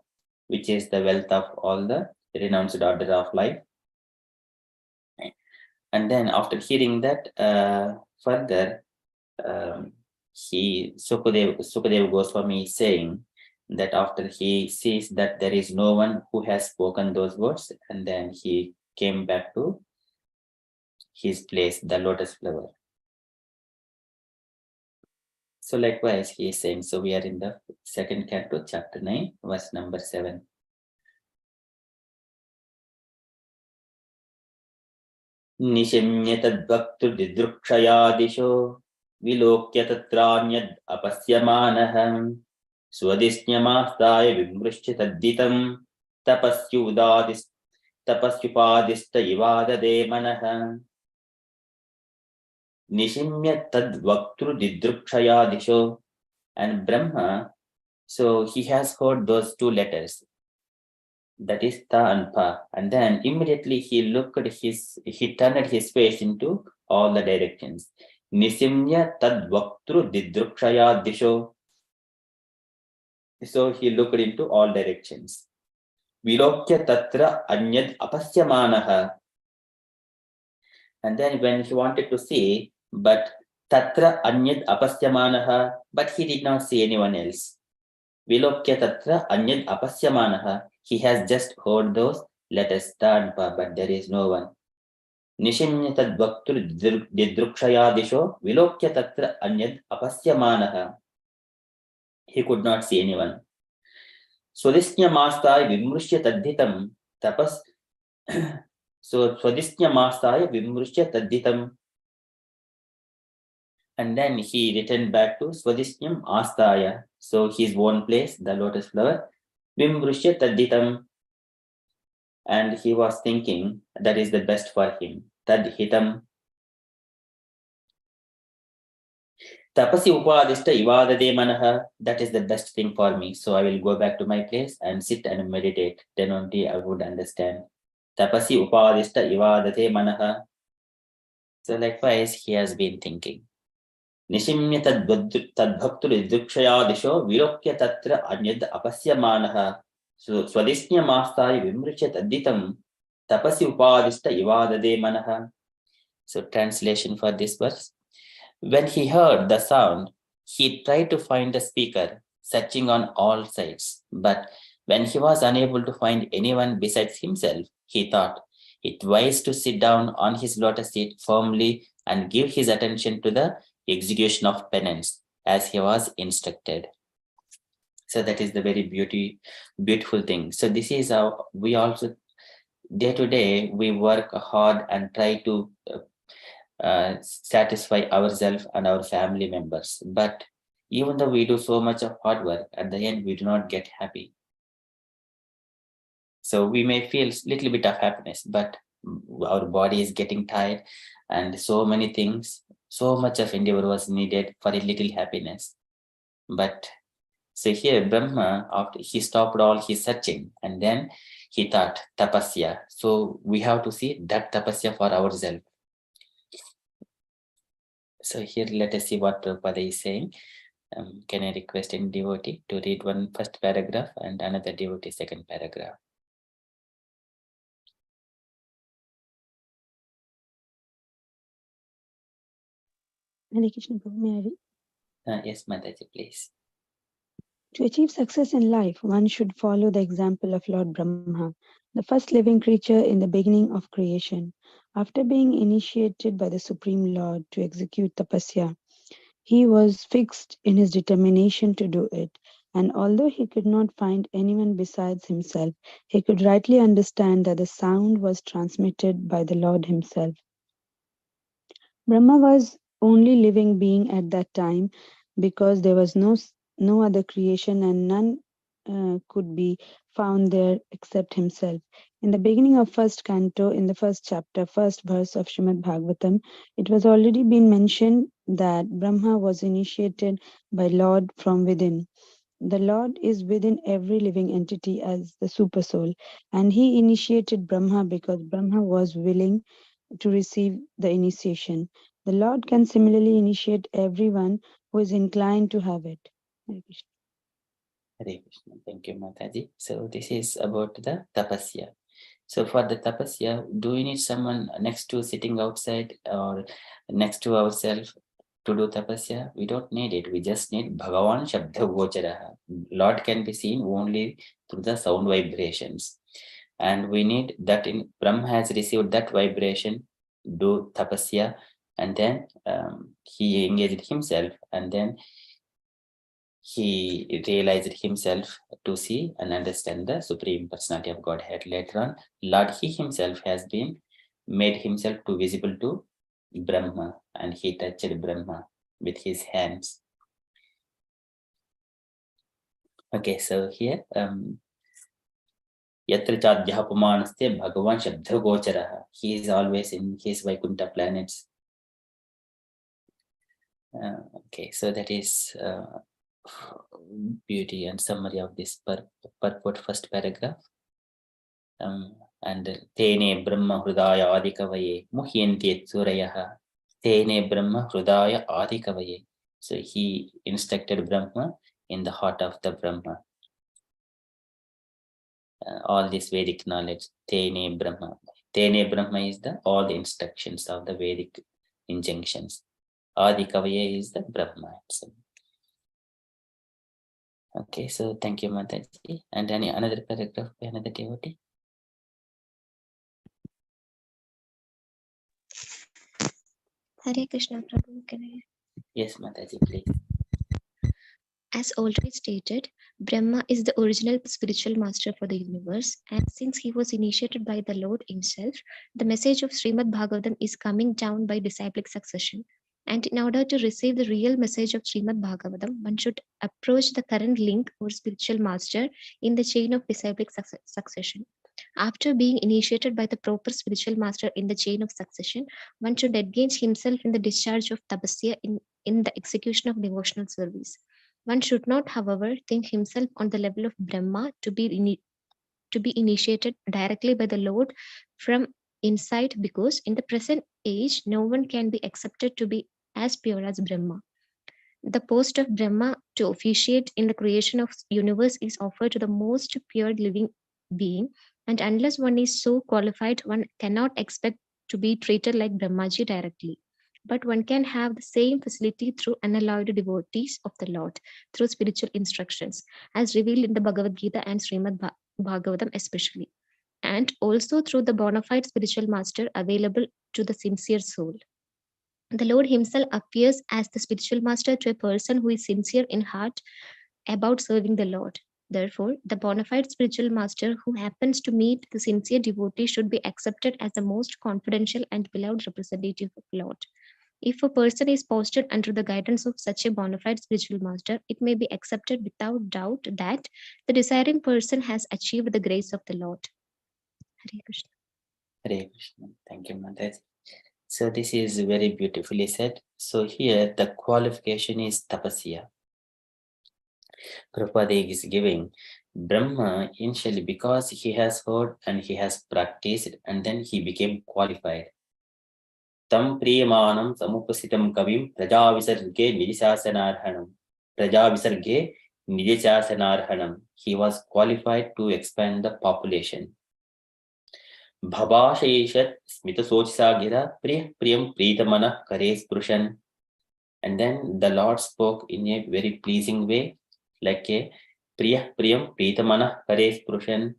Speaker 2: which is the wealth of all the renounced order of life. And then after hearing that, further, Sukadeva Goswami is saying that after he sees that there is no one who has spoken those words, and then he came back to his place, the lotus flower. So likewise, he is saying, so we are in the 2nd canto, chapter 9, verse number 7. Nishimya tadbhaktu didrukshayadisho vilokya tatranyad apasyamanaham swadisnyamastaya vimrushya tadditam tapasyupadista ivadade manaham. Nishimya tadvaktru didrukshayadisho. And Brahma, so he has heard those 2 letters, that is Ta and Pa, and then immediately he turned his face into all the directions. Nisimya tadvaktru didrukshaya disho. So he looked into all directions. Vilokya tatra anyad apasyamanaha. And then when he wanted to see, but tatra anyad apasyamanaha, but he did not see anyone else. Vilokya tatra anyad apasyamanaha. He has just heard those letters, but there is no one. Nishimya tad bhaktur didrukshayadisho vilokya tatra anyad apasyamanaha. He could not see anyone. Swadisnya mastai vimrushya tadhitam tapas. So Swadisnya mastai vimrushya tadhitam. And then he returned back to Swadisnyam Astaya. So his own place, the lotus flower. Vimrushya tadhitam. And he was thinking that is the best for him. Tadhitam. Tapasi upadishta ivadade manaha. That is the best thing for me. So I will go back to my place and sit and meditate. Then only I would understand. Tapasi upadishta ivadade manaha. So likewise, he has been thinking. Nishimya tadbhaktur idrukshayadisho vilokya tatra anyad apasyamanaha. So swadisnya mastai vimruchya tadditam tapasi upadishta ivadade manaha. So translation for this verse. When he heard the sound, he tried to find the speaker, searching on all sides. But when he was unable to find anyone besides himself, he thought it wise to sit down on his lotus seat firmly and give his attention to the execution of penance as he was instructed. So that is the very beautiful thing. So this is how we also day to day we work hard and try to satisfy ourselves and our family members. But even though we do so much of hard work, at the end we do not get happy. So we may feel a little bit of happiness, but our body is getting tired, and so many things, so much of endeavor was needed for a little happiness. But so here Brahma, after he stopped all his searching, and then he thought tapasya. So we have to see that tapasya for ourselves. So here let us see what Prabhupada is saying. Can I request any devotee to read one first paragraph and another devotee second paragraph?
Speaker 3: Hare Krishna, Prabhu, may I read?
Speaker 2: Yes, Mataji, please.
Speaker 3: To achieve success in life, one should follow the example of Lord Brahma, the first living creature in the beginning of creation. After being initiated by the Supreme Lord to execute tapasya, he was fixed in his determination to do it, and although he could not find anyone besides himself, he could rightly understand that the sound was transmitted by the Lord himself. Brahma was only living being at that time because there was no other creation and none could be found there except himself. In the beginning of first canto, in the first chapter, first verse of Srimad Bhagavatam, it was already been mentioned that Brahma was initiated by Lord from within. The Lord is within every living entity as the super soul, and he initiated Brahma because Brahma was willing to receive the initiation. The Lord can similarly initiate everyone who is inclined to have it. Hare Krishna.
Speaker 2: Hare Krishna. Thank you, Mataji. So this is about the tapasya. So for the tapasya, do we need someone next to sitting outside or next to ourselves to do tapasya? We don't need it. We just need Bhagavan Shabda Gocharaha. Lord can be seen only through the sound vibrations. And we need that in Brahma has received that vibration, do tapasya, and then he engaged himself, and then he realized himself to see and understand the Supreme Personality of Godhead. Later on, Lord, he himself has been made himself to visible to Brahma, and he touched Brahma with his hands. Okay, so here, Yatra Chadhya Pumanaste Bhagavan Shabdha Gocharaha. He is always in his Vaikuntha planets. Okay, so that is beauty and summary of this purport first paragraph. And Tene Brahma Hrudaya Adikavaye Muhyanti Surayaha. Tene Brahma Hrudaya Adikavaye. So he instructed Brahma in the heart of the Brahma. All this Vedic knowledge, Tene Brahma. Tene Brahma is all the instructions of the Vedic injunctions. Adikavaye is the Brahma itself. Okay, so thank you, Mataji. And any another paragraph by another devotee?
Speaker 1: Hare Krishna Prabhu. Can I?
Speaker 2: Yes, Mataji, please.
Speaker 1: As already stated, Brahma is the original spiritual master for the universe, and since he was initiated by the Lord himself, the message of Srimad Bhagavatam is coming down by disciplic succession. And in order to receive the real message of Srimad Bhagavatam, one should approach the current link or spiritual master in the chain of disciplic succession. After being initiated by the proper spiritual master in the chain of succession, one should engage himself in the discharge of tapasya in the execution of devotional service. One should not, however, think himself on the level of Brahma to be initiated directly by the Lord from inside, because in the present age no one can be accepted to be as pure as Brahma. The post of Brahma to officiate in the creation of universe is offered to the most pure living being, and unless one is so qualified, one cannot expect to be treated like Brahmaji directly. But one can have the same facility through unalloyed devotees of the Lord, through spiritual instructions, as revealed in the Bhagavad Gita and Srimad Bhagavatam especially, and also through the bona fide spiritual master available to the sincere soul. The Lord Himself appears as the spiritual master to a person who is sincere in heart about serving the Lord. Therefore, the bona fide spiritual master who happens to meet the sincere devotee should be accepted as the most confidential and beloved representative of Lord. If a person is posted under the guidance of such a bona fide spiritual master, it may be accepted without doubt that the desiring person has achieved the grace of the Lord. Hare Krishna.
Speaker 2: Hare Krishna. Thank you, Mataji. So this is very beautifully said. So here the qualification is tapasya. Prabhupada is giving Brahma initially because he has heard and he has practiced and then he became qualified. Tam priyamanam samupasitam kavim prajavisarge nijasasanarhanam. Prajavisarge nijasasanarhanam. He was qualified to expand the population. Bhabasheshat smitasochisagira priyam pritamana kare sprushan. And then the Lord spoke in a very pleasing way, like a priyam pritamana kare sprushan.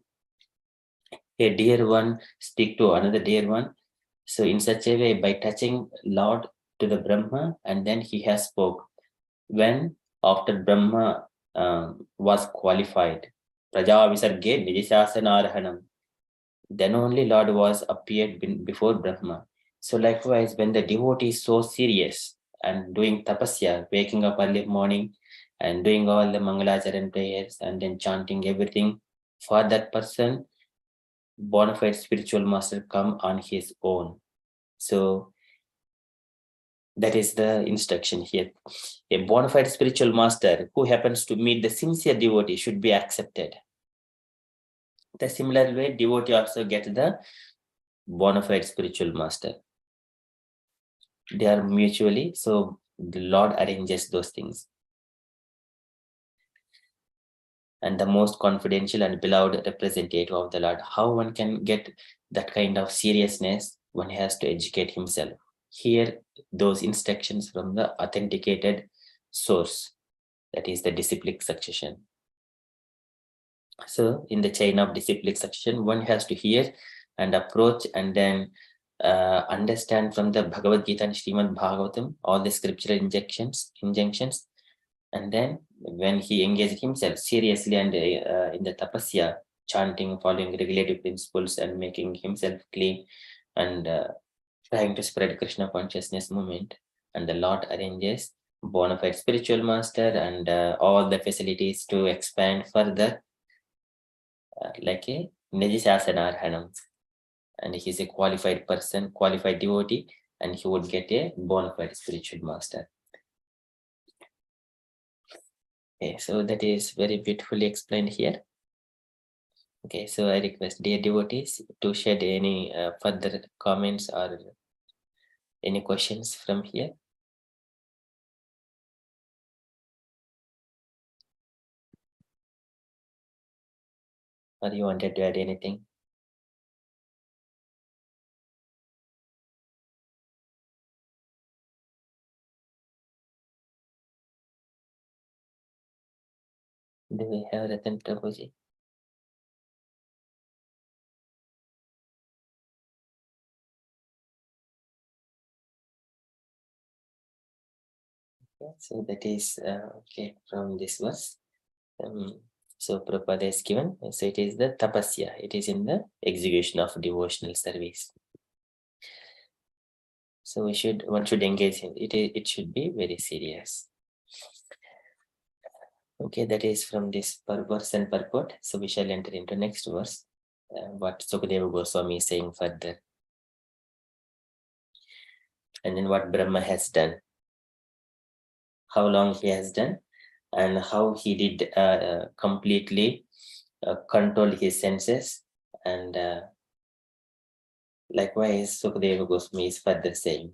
Speaker 2: A dear one speak to another dear one. So in such a way, by touching Lord to the Brahma, and then he has spoke. When after Brahma was qualified, Praja Visarge Nijasasanarhanam, then only Lord was appeared before Brahma. So likewise, when the devotee is so serious and doing tapasya, waking up early morning and doing all the Mangalacharan prayers and then chanting everything, for that person, bona fide spiritual master come on his own. So that is the instruction here. A bona fide spiritual master who happens to meet the sincere devotee should be accepted. The similar way, devotee also get the bona fide spiritual master. They are mutually, so the Lord arranges those things. And the most confidential and beloved representative of the Lord. How one can get that kind of seriousness? One has to educate himself. Here, those instructions from the authenticated source, that is the disciplic succession. So in the chain of disciplic succession, one has to hear and approach and then understand from the Bhagavad Gita and Srimad Bhagavatam all the scriptural injunctions, and then when he engaged himself seriously and in the tapasya, chanting, following regulative principles and making himself clean and trying to spread Krishna consciousness movement, and the Lord arranges bona fide spiritual master and all the facilities to expand further, like a Nijasasanarhanam. And he's a qualified person, qualified devotee, and he would get a bona fide spiritual master. Okay, so that is very beautifully explained here. Okay, so I request dear devotees to shed any further comments or any questions from here. Or you wanted to add anything? Do we have Ratan Prabhuji? Okay, so that is okay from this verse. So Prabhupada is given. So it is the tapasya. It is in the execution of devotional service. So one should engage in it. It should be very serious. Okay, that is from this verse and purport. So we shall enter into next verse. What Sukadeva Goswami is saying further. And then what Brahma has done. How long he has done. And how he did completely control his senses. And likewise, Sukadeva Goswami is further saying.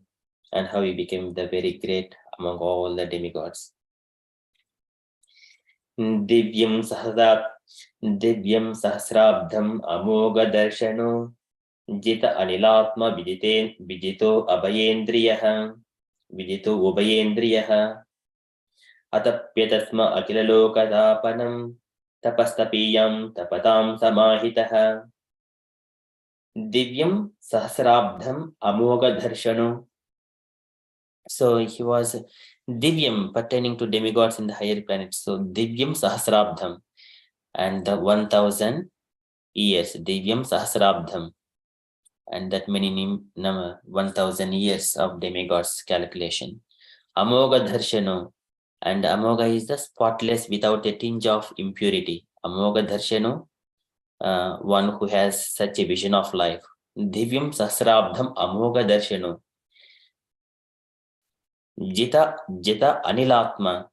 Speaker 2: And how he became the very great among all the demigods. Divyam sahasrabdham amoga darshano jita anilatma vijito ubayendriyaha atapyatasma akilalokadapanam tapastapiyam tapatam samahitaha divyam sahasrabdham amoga darshano. So he was Divyam pertaining to demigods in the higher planets. So Divyam Sahasrabdham and the 1000 years. Divyam Sahasrabdham and that many 1000 years of demigods calculation. Amoga Dharshano and Amoga is the spotless without a tinge of impurity. Amoga Dharshano, one who has such a vision of life. Divyam Sahasrabdham Amoga Dharshano. Jita Anilatma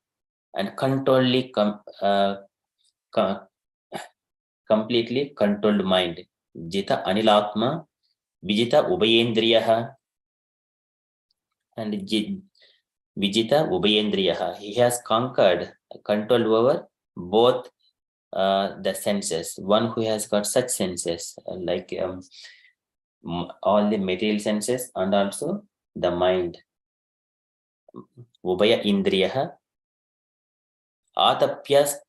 Speaker 2: and completely controlled mind. Jita Anilatma, Vijita Ubayendriyaha and Vijita Ubayendriyaha. He has conquered, control over both the senses. One who has got such senses like all the material senses and also the mind. Ubaya Indriyaha Atapyasma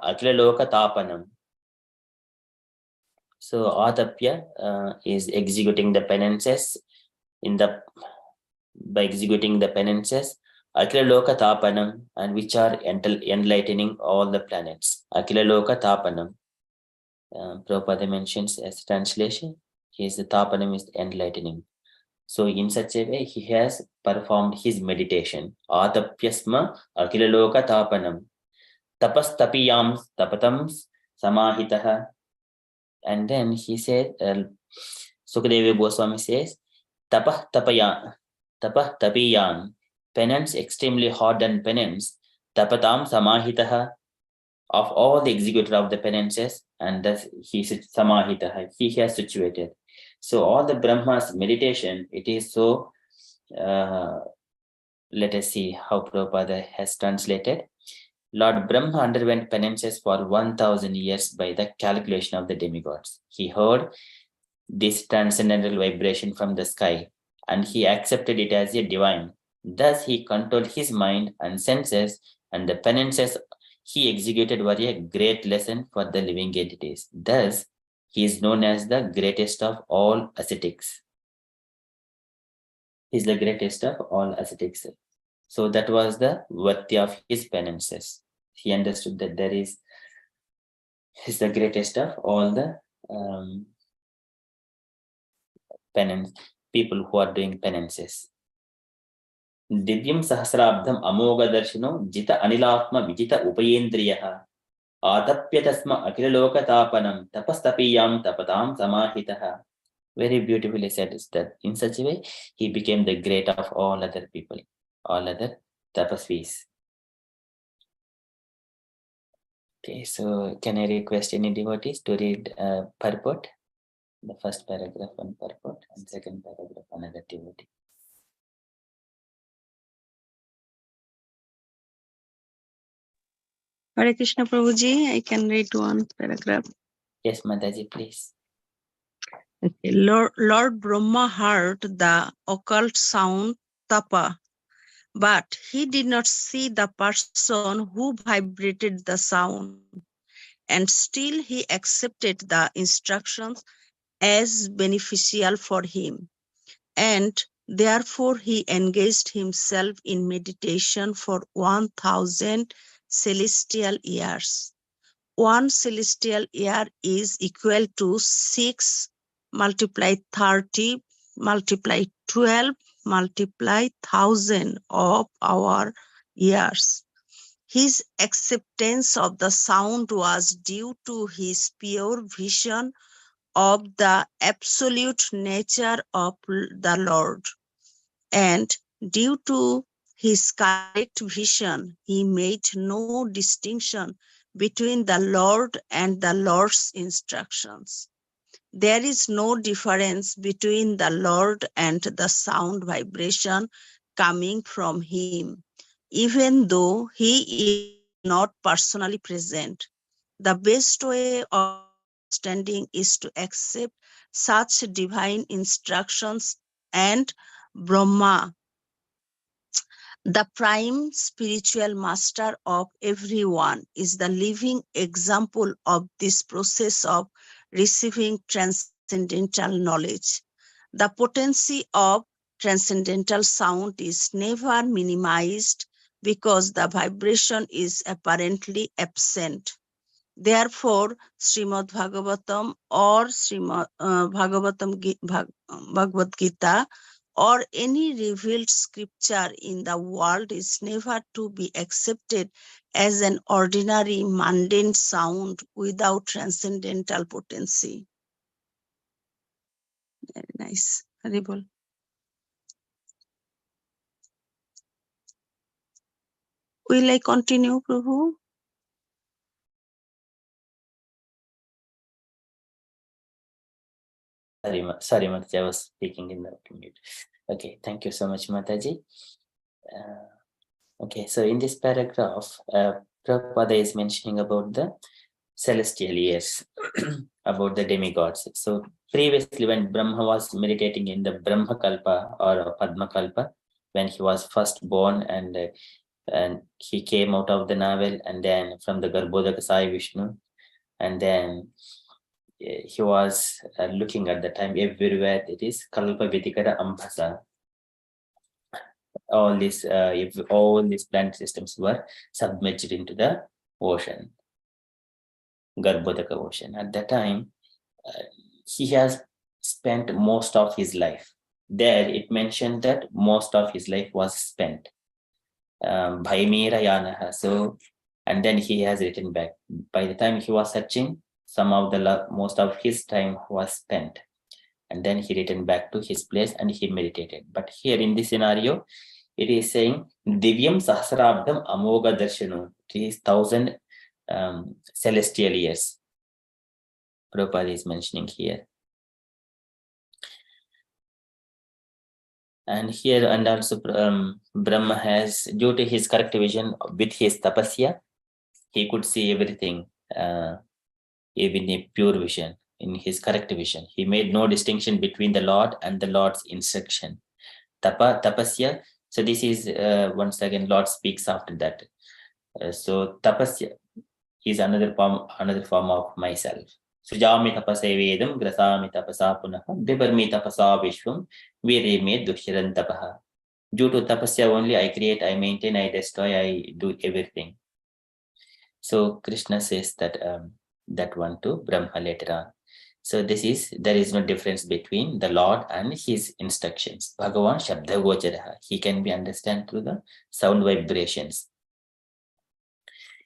Speaker 2: Aklaloka Tapanam. So Atapya is executing the penances by executing the penances Aklaloka Tapanam, and which are enlightening all the planets. Aklaloka Tapanam. Prabhupada mentions as translation, the Tapanam is enlightening. So in such a way, he has performed his meditation. Atapyasma Akilaloka Tapanam. Tapastapiyam tapatam samahitaha. And then he said, Sukadeva Goswami says, tapah tapiyan, penance, extremely hard done penance, tapatam samahitaha, of all the executor of the penances, and thus he samahitaha, he has situated. So all the Brahma's meditation, it is so, let us see how Prabhupada has translated. Lord Brahma underwent penances for 1000 years by the calculation of the demigods. He heard this transcendental vibration from the sky and he accepted it as a divine. Thus he controlled his mind and senses, and the penances he executed were a great lesson for the living entities. Thus he is known as the greatest of all ascetics. He is the greatest of all ascetics. So that was the worth of his penances. He understood that he's the greatest of all the penance people who are doing penances. Divyam Sahasrabdham Amoga Darshino Jita Anilatma Vijita Upayendriyaha Atapyatasma Akilaloka Tapanam Tapastapiyam Tapatam Samahitaha. Very beautifully said is that in such a way he became the great of all other people, all other tapasvis. Okay, so can I request any devotees to read purport? The first paragraph on purport and second paragraph another devotee.
Speaker 4: Hare Krishna Prabhuji, I can read one paragraph.
Speaker 2: Yes, Mataji, please.
Speaker 4: Okay. Lord Brahma heard the occult sound tapa, but he did not see the person who vibrated the sound, and still he accepted the instructions as beneficial for him. And Therefore, he engaged himself in meditation for 1,000 celestial years. 1 celestial year is equal to 6 multiply 30 multiply 12 multiply 1,000 of our years. His acceptance of the sound was due to his pure vision of the absolute nature of the Lord. And due to his correct vision, he made no distinction between the Lord and the Lord's instructions. There is no difference between the Lord and the sound vibration coming from him, even though he is not personally present. The best way of understanding is to accept such divine instructions, and Brahma, the prime spiritual master of everyone, is the living example of this process of receiving transcendental knowledge. The potency of transcendental sound is never minimized because the vibration is apparently absent. Therefore, Srimad Bhagavatam or Bhagavad Gita or any revealed scripture in the world is never to be accepted as an ordinary mundane sound without transcendental potency. Very nice. Haribol. Will I continue, Prabhu?
Speaker 2: Sorry, Mataji, I was speaking in the mute. Okay, thank you so much, Mataji. Okay, so in this paragraph, Prabhupada is mentioning about the celestial years, about the demigods. So previously, when Brahma was meditating in the Brahma Kalpa or Padma Kalpa, when he was first born and he came out of the navel, and then from the Garbhodaka Sai Vishnu, and then he was looking at the time everywhere. It is Kalpa Vitikara Ambhasa. All these planet systems were submerged into the ocean, Garbhodaka ocean. At that time, he has spent most of his life there. It mentioned that most of his life was spent. Bhaimira Yanaha. So, and then he has written back. By the time he was searching, most of his time was spent. And then he returned back to his place and he meditated. But here in this scenario, it is saying Divyam Sahasrabdam Amoga Darshanu. It is 1,000 celestial years. Prabhupada is mentioning here. And here, and also Brahma has, due to his correct vision with his tapasya, he could see everything even a pure vision, in his correct vision. He made no distinction between the Lord and the Lord's instruction. Tapasya. So this is once again Lord speaks after that. So tapasya is another form of myself. Sujami tapase vedam grasami tapasa punaha bibarmi tapasa vishwam vireme dushyaran tapaha. Due to tapasya only I create, I maintain, I destroy, I do everything. So Krishna says that that one to Brahma later on. So there is no difference between the Lord and his instructions. Bhagavan Shabda Gocharaha. He can be understood through the sound vibrations.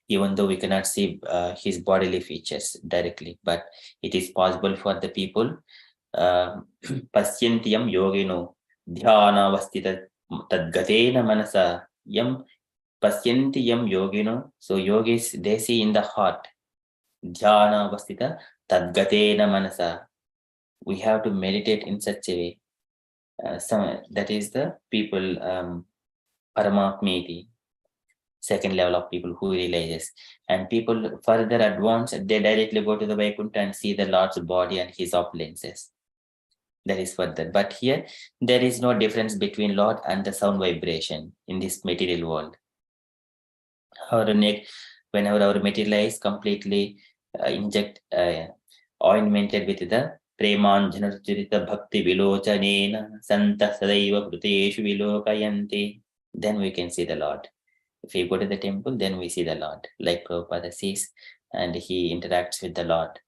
Speaker 2: Even though we cannot see his bodily features directly, but it is possible for the people. Pasyantiyam yogino dhyana vastita tadgatena manasa yam pasyantiyam yogino. So yogis, they see in the heart. Dhyana vastita tadgatena manasa. We have to meditate in such a way. That is the people Paramatmiti, second level of people who realizes. And people further advanced, they directly go to the Vaikuntha and see the Lord's body and his opulences. That is further. But here, there is no difference between Lord and the sound vibration in this material world. Whenever our material is completely ointmented with the Premanjanarchurita bhakti vilochanena santa sadaiva pruteshu vilokayanti. Then we can see the Lord. If we go to the temple, then we see the Lord, like Prabhupada says, and he interacts with the Lord.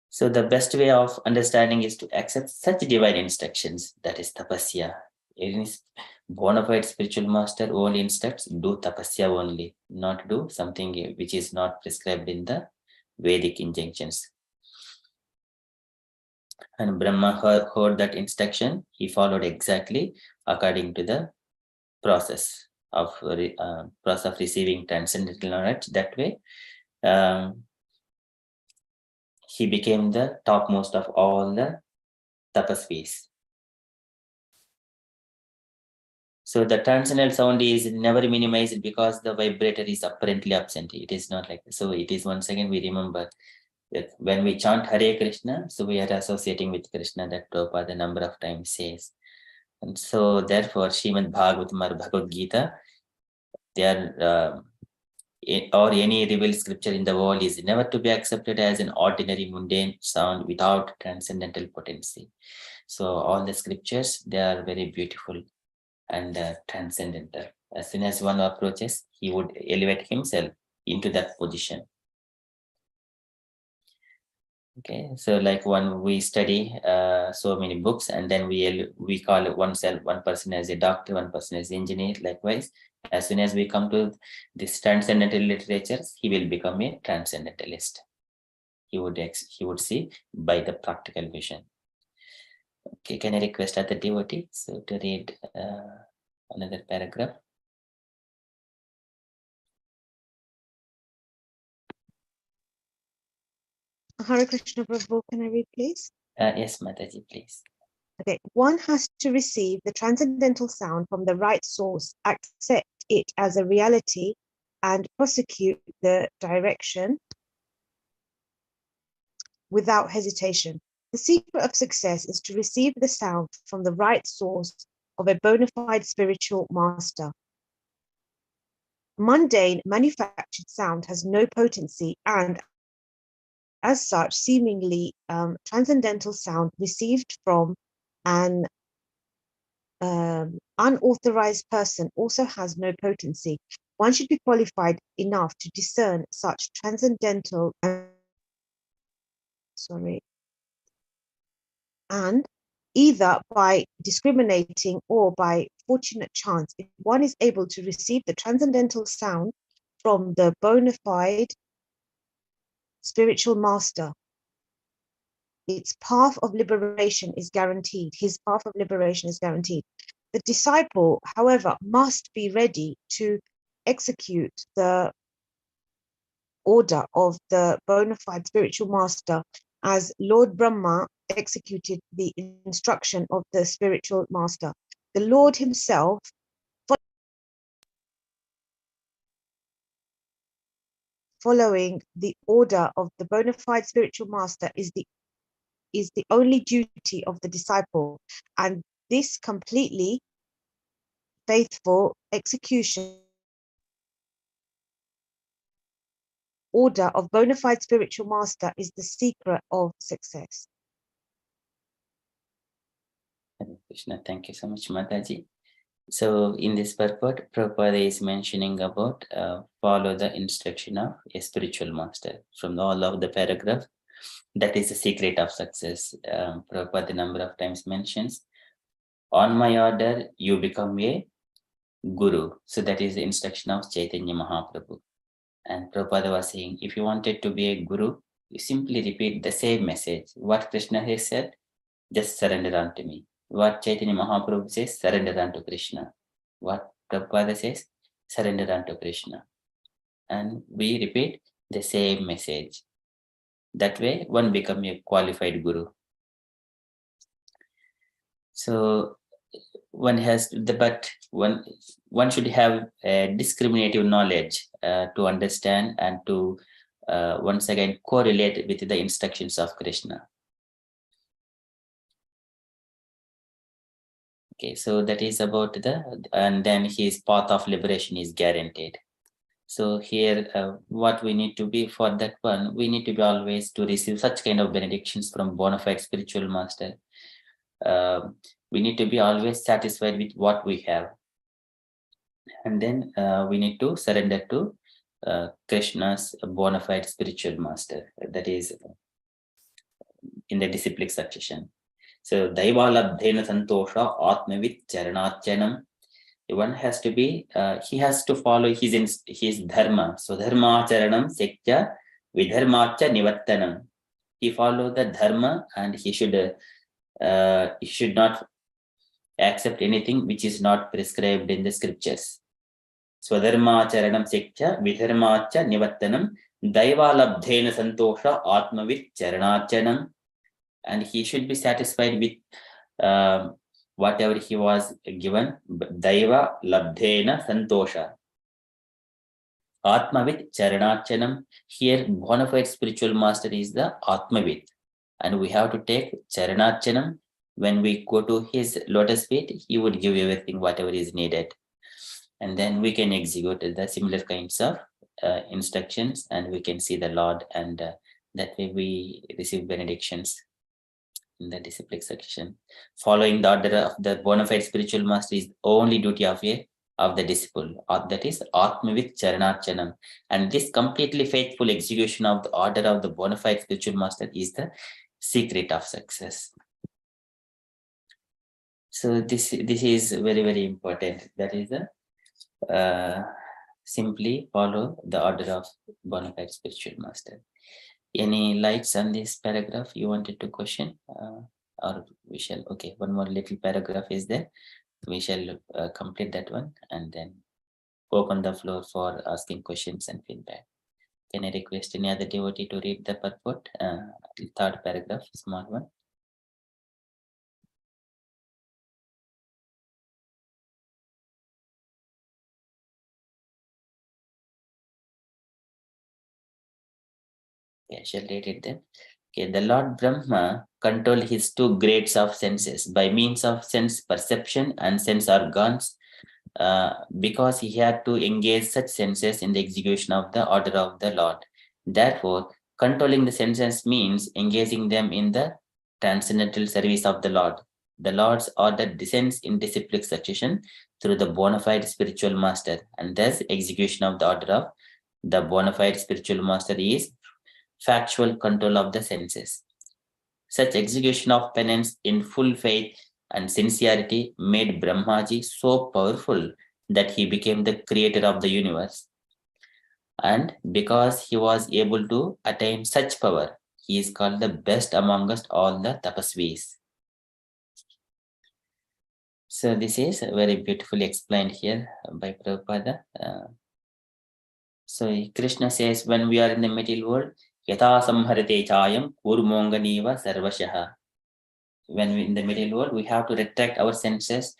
Speaker 2: So the best way of understanding is to accept such divine instructions, that is tapasya. Any bona fide spiritual master only instructs, do tapasya only, not do something which is not prescribed in the Vedic injunctions. And Brahma heard that instruction, he followed exactly according to the process of receiving transcendental knowledge. That way, he became the topmost of all the tapasvis. So the transcendental sound is never minimized because the vibrator is apparently absent. It is not like so. It is once again we remember that when we chant Hare Krishna, so we are associating with Krishna. That Prabhupada a number of times says. And so therefore, Srimad Bhagavatam or Bhagavad Gita, they are or any revealed scripture in the world is never to be accepted as an ordinary mundane sound without transcendental potency. So all the scriptures, they are very beautiful and transcendental. As soon as one approaches, he would elevate himself into that position. Okay, so like when we study so many books, and then we call one person as a doctor, one person as engineer. Likewise, as soon as we come to this transcendental literatures, he will become a transcendentalist. He would see by the practical vision. Okay, can I request other devotee so to read another paragraph?
Speaker 5: Hare Krishna Prabhu, can I read, please?
Speaker 2: Yes, Mataji, please.
Speaker 5: Okay, one has to receive the transcendental sound from the right source, accept it as a reality, and prosecute the direction without hesitation. The secret of success is to receive the sound from the right source of a bona fide spiritual master. Mundane, manufactured sound has no potency, and as such, seemingly transcendental sound received from an unauthorized person also has no potency. One should be qualified enough to discern such transcendental and either by discriminating or by fortunate chance, if one is able to receive the transcendental sound from the bona fide spiritual master, its path of liberation is guaranteed. His path of liberation is guaranteed. The disciple, however, must be ready to execute the order of the bona fide spiritual master as Lord Brahma executed the instruction of the spiritual master. The Lord himself, following the order of the bona fide spiritual master, is the only duty of the disciple, and this completely faithful execution order of bona fide spiritual master is the secret of success.
Speaker 2: Hare Krishna, thank you so much, Mataji. So in this purport, Prabhupada is mentioning about follow the instruction of a spiritual master. From all of the paragraph, that is the secret of success. Prabhupada a number of times mentions, on my order, you become a guru. So that is the instruction of Chaitanya Mahaprabhu. And Prabhupada was saying, if you wanted to be a guru, you simply repeat the same message. What Krishna has said, just surrender unto me. What Chaitanya Mahaprabhu says, surrender unto Krishna. What Prabhupada says, surrender unto Krishna. And we repeat the same message. That way, one becomes a qualified guru. So one has but one should have a discriminative knowledge to understand and to once again correlate with the instructions of Krishna. Okay, so that is about and then his path of liberation is guaranteed. So here, what we need to be for that one, we need to be always to receive such kind of benedictions from bona fide spiritual master. We need to be always satisfied with what we have. And then we need to surrender to Krishna's bona fide spiritual master. That is in the disciplic succession. So Daivalabdhena Santosha Atmavit Charanachanam. One has to be, he has to follow his dharma. So dharma charanam sekya vidharmacha nivattanam. He follow the dharma and he should not accept anything which is not prescribed in the scriptures. Swadharma charanam sekya vidharmacha nivattanam daivalabdhena santosha atmavit charanachanam. And he should be satisfied with whatever he was given. Daiva labdhena santosha. Atmavit charanachanam. Here, bona fide spiritual master is the Atmavit. And we have to take charanachanam. When we go to his lotus feet, he would give everything, whatever is needed. And then we can execute the similar kinds of instructions, and we can see the Lord, and that way we receive benedictions in the disciplic succession. Following the order of the bona fide spiritual master is only duty of the disciple, that is Atmavit Charanachanam. And this completely faithful execution of the order of the bona fide spiritual master is the secret of success. So this is very, very important. That is simply follow the order of bona fide spiritual master. Any lights on this paragraph you wanted to question? Or we shall, okay, one more little paragraph is there. We shall complete that one and then open the floor for asking questions and feedback. Can I request any other devotee to read the purport? Third paragraph, small one. Okay, I shall read it then. Okay, the Lord Brahma controlled his two grades of senses by means of sense perception and sense organs, because he had to engage such senses in the execution of the order of the Lord. Therefore, controlling the senses means engaging them in the transcendental service of the Lord. The Lord's order descends in disciplic succession through the bona fide spiritual master, and thus execution of the order of the bona fide spiritual master is factual control of the senses. Such execution of penance in full faith and sincerity made Brahmaji so powerful that he became the creator of the universe. And because he was able to attain such power, he is called the best amongst all the tapasvis. So this is very beautifully explained here by Prabhupada. So Krishna says, when we are in the material world, Yatha samharate chayam kurmonganiva sarvashaha. When we in the material world, we have to retract our senses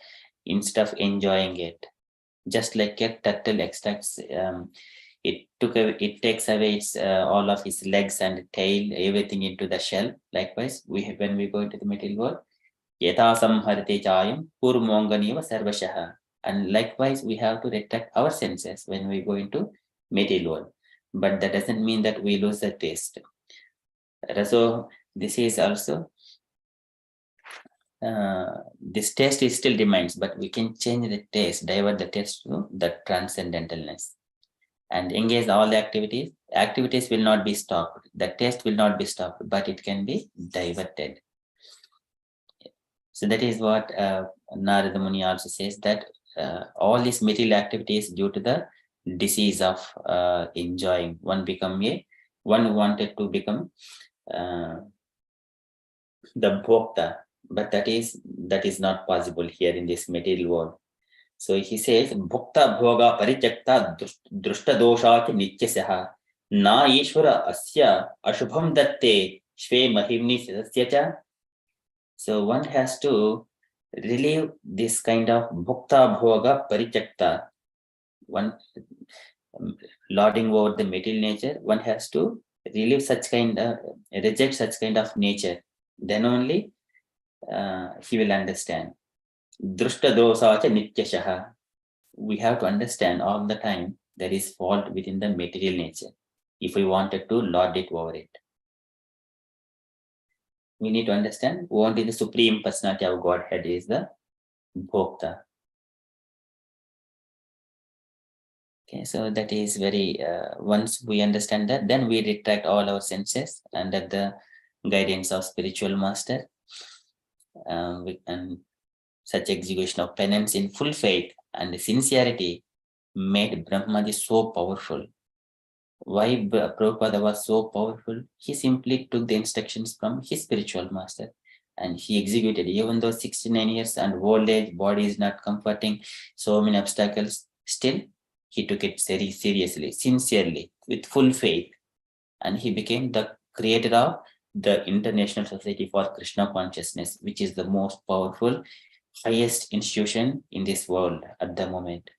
Speaker 2: instead of enjoying it. Just like a turtle extracts, it takes away its all of its legs and tail, everything into the shell. Likewise, when we go into the material world, Yatha samharate chayam kurmonganiva sarvashaha. And likewise, we have to retract our senses when we go into material world. But that doesn't mean that we lose the taste. So this is also, this taste is still remains, but we can change the taste, divert the taste to the transcendentalness and engage all the activities. Activities will not be stopped. The taste will not be stopped, but it can be diverted. So that is what Narada Muni also says, that all these material activities due to the disease of enjoying. One wanted to become the bhokta, but that is not possible here in this material world. So he says, bhokta bhoga parijakta drushta dosha ki nityasyaha na ishvara asya ashubham datte shve mahimni sasya. So one has to relieve this kind of bhokta bhoga parijakta. One lording over the material nature, one has to relieve such kind of, reject such kind of nature. Then only he will understand. Drushta dosa cha nityashaha. We have to understand all the time There is fault within the material nature. If we wanted to lord it over it, we need to understand only the Supreme Personality of Godhead is the Bhokta. Okay, so that is very, once we understand that, then we retract all our senses under the guidance of spiritual master. And such execution of penance in full faith and sincerity made Brahmaji so powerful. Why Prabhupada was so powerful? He simply took the instructions from his spiritual master and he executed, even though 69 years and old age, body is not comforting, so many obstacles, still he took it very seriously, sincerely, with full faith. And he became the creator of the International Society for Krishna Consciousness, which is the most powerful, highest institution in this world at the moment.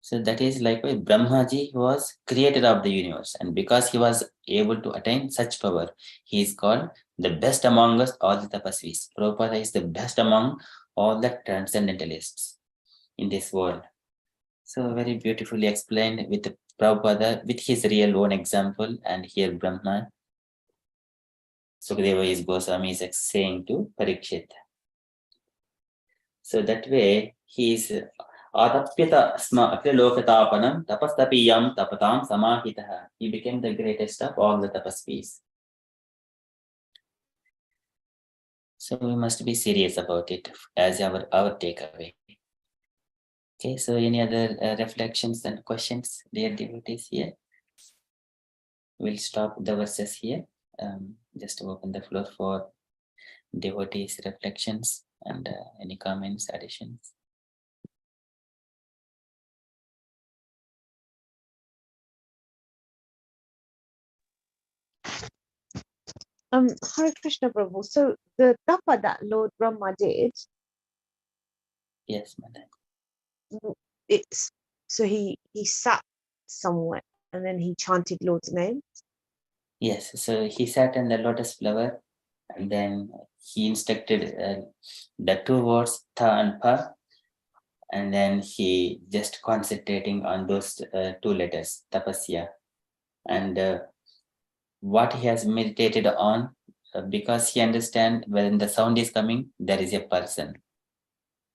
Speaker 2: So that is like why Brahmaji was creator of the universe, and because he was able to attain such power, he is called the best among us all the tapasvis. Prabhupada is the best among all the transcendentalists in this world. So very beautifully explained with Prabhupada with his real own example, and here Brahma Sukadeva is Goswami is saying to Parikshit. So that way he is Atapyata sma apyalokatapanam tapastapiyam tapatam samahitaha. He became the greatest of all the tapasvis. So we must be serious about it as our takeaway. Okay, so any other reflections and questions, dear devotees here? We'll stop the verses here. Just open the floor for devotees' reflections and any comments, additions.
Speaker 5: Hare Krishna Prabhu. So the tapa that Lord Brahma did,
Speaker 2: Yes, madam.
Speaker 5: it's so he sat somewhere and then he chanted Lord's name.
Speaker 2: Yes, so he sat in the lotus flower and then he instructed the two words tha and pa, and then he just concentrating on those two letters, tapasya. And what he has meditated on, because he understand when the sound is coming, there is a person.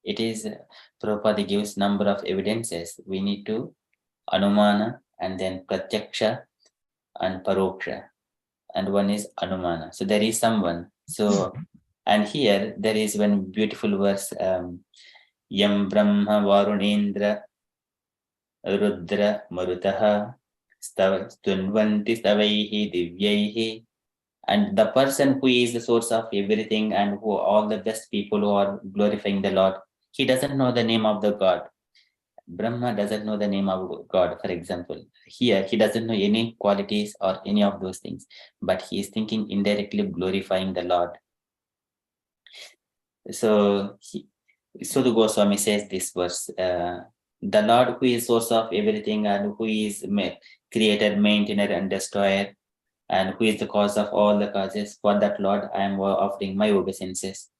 Speaker 2: It is, Prabhupada gives number of evidences. We need to anumana and then pratyaksha and paroksha. And one is anumana. So there is someone. So, and here there is one beautiful verse, Yam Brahma Varunendra Rudra Marutaha Stunvanti Stavaihi Divyaihi. And the person who is the source of everything and who all the best people who are glorifying the Lord, he doesn't know the name of the God. Brahma doesn't know the name of God, for example. Here, he doesn't know any qualities or any of those things, but he is thinking indirectly glorifying the Lord. So, Sudu Goswami says this verse, the Lord who is source of everything and who is creator, maintainer and destroyer, and who is the cause of all the causes, for that Lord I am offering my obeisances.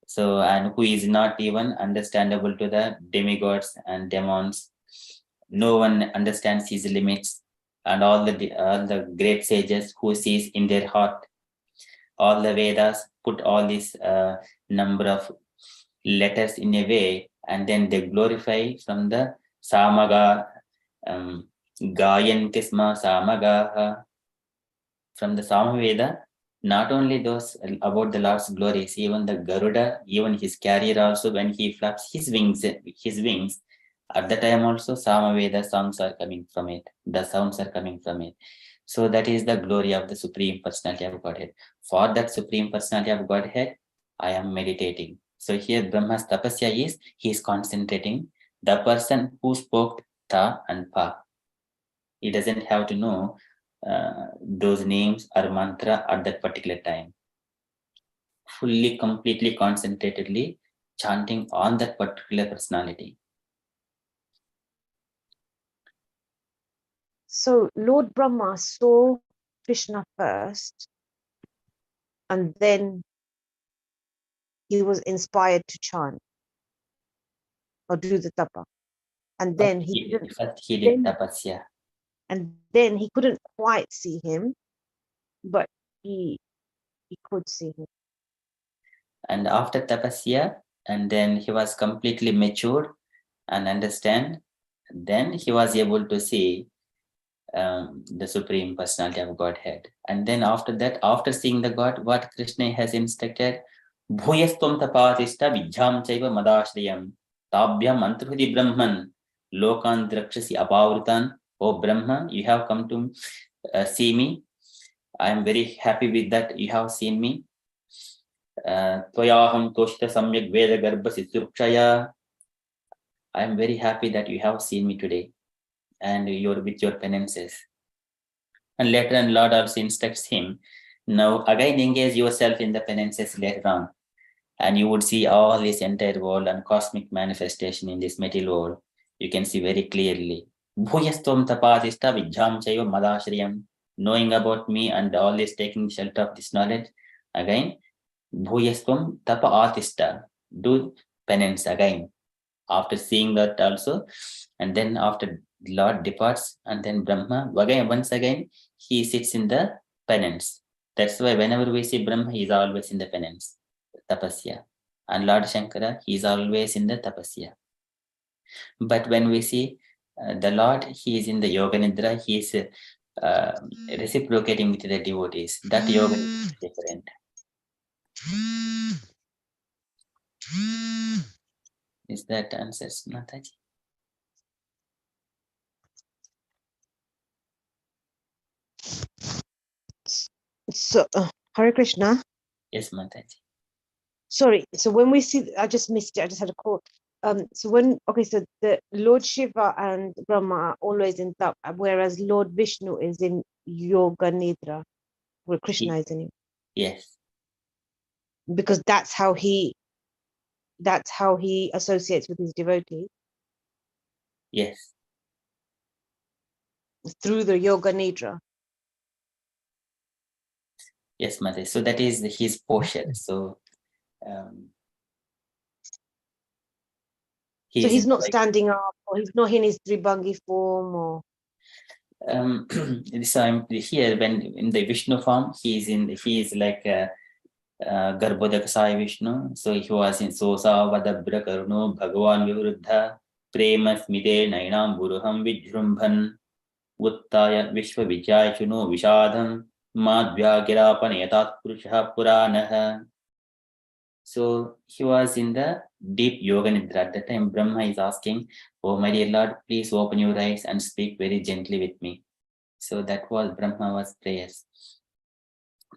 Speaker 2: So, and who is not even understandable to the demigods and demons. No one understands his limits, and all the great sages who sees in their heart, all the Vedas put all these number of letters in a way, and then they glorify from the Samaga, Gayantisma Samagaha, from the Samaveda. Not only those about the Lord's glories, even the Garuda, even his carrier also, when he flaps his wings, at the time also Samaveda songs are coming from it. The sounds are coming from it. So that is the glory of the Supreme Personality of Godhead. For that Supreme Personality of Godhead, I am meditating. So here Brahma's tapasya is, he is concentrating the person who spoke ta and pa. He doesn't have to know those names or mantra at that particular time. Fully, completely, concentratedly chanting on that particular personality.
Speaker 5: So Lord Brahma saw Krishna first, and then he was inspired to chant or do the tapa. and then
Speaker 2: first he did tapasya.
Speaker 5: And then he couldn't quite see him, but he could see him.
Speaker 2: And after tapasya, and then he was completely matured and understand, then he was able to see the Supreme Personality of Godhead. And then after that, after seeing the God, what Krishna has instructed, Bhuyastum tapatishta vijham chaiva madashriyam tabhyam antarhudi brahman lokan drakshasi apavritan. Oh Brahma, you have come to see me. I am very happy with that you have seen me. Tvayaham toshita samyak veda garbhasi surkshaya. I am very happy that you have seen me today and you're with your penances. And later on, Lord also instructs him, now again engage yourself in the penances later on, and you would see all this entire world and cosmic manifestation in this material world. You can see very clearly. Bhuyastum tapatishta vijham chaiva madashriyam. Knowing about me and all this, taking shelter of this knowledge. Again, bhuyastum tapatishta. Do penance again. After seeing that also, and then after Lord departs, and then Brahma again, once again, he sits in the penance. That's why whenever we see Brahma, he is always in the penance, tapasya. And Lord Shankara, he is always in the tapasya. But when we see the Lord, he is in the yoga nidra, he is reciprocating with the devotees. That yoga is different. Is that answers, Mataji?
Speaker 5: So, Hare Krishna.
Speaker 2: Yes, Mataji.
Speaker 5: Sorry. So when we see, I just missed it. I just had a call. So so the Lord Shiva and Brahma are always in tap, whereas Lord Vishnu is in yoga nidra, where Krishna is in it.
Speaker 2: Yes.
Speaker 5: Because that's how he associates with his devotees.
Speaker 2: Yes.
Speaker 5: Through the yoga nidra.
Speaker 2: Yes, Mataji. So that is his posture. So
Speaker 5: he's not standing up, or he's not in his Tribhangi form, or
Speaker 2: so I'm here when in the Vishnu form, he is like Garbhodak Sai Vishnu. So he was in Sosa Vadabra Karuno Bhagavan Vivrudha Prema Smide Nainam Buruham Vijrumbhan Uttaya Vishwa Vijay Chuno Vishadham Madhya Girapanetat Purusha Puranaha. So he was in the deep yoga nidra. At that time, Brahma is asking, oh my dear Lord, please open your eyes and speak very gently with me. So that was Brahma's prayers.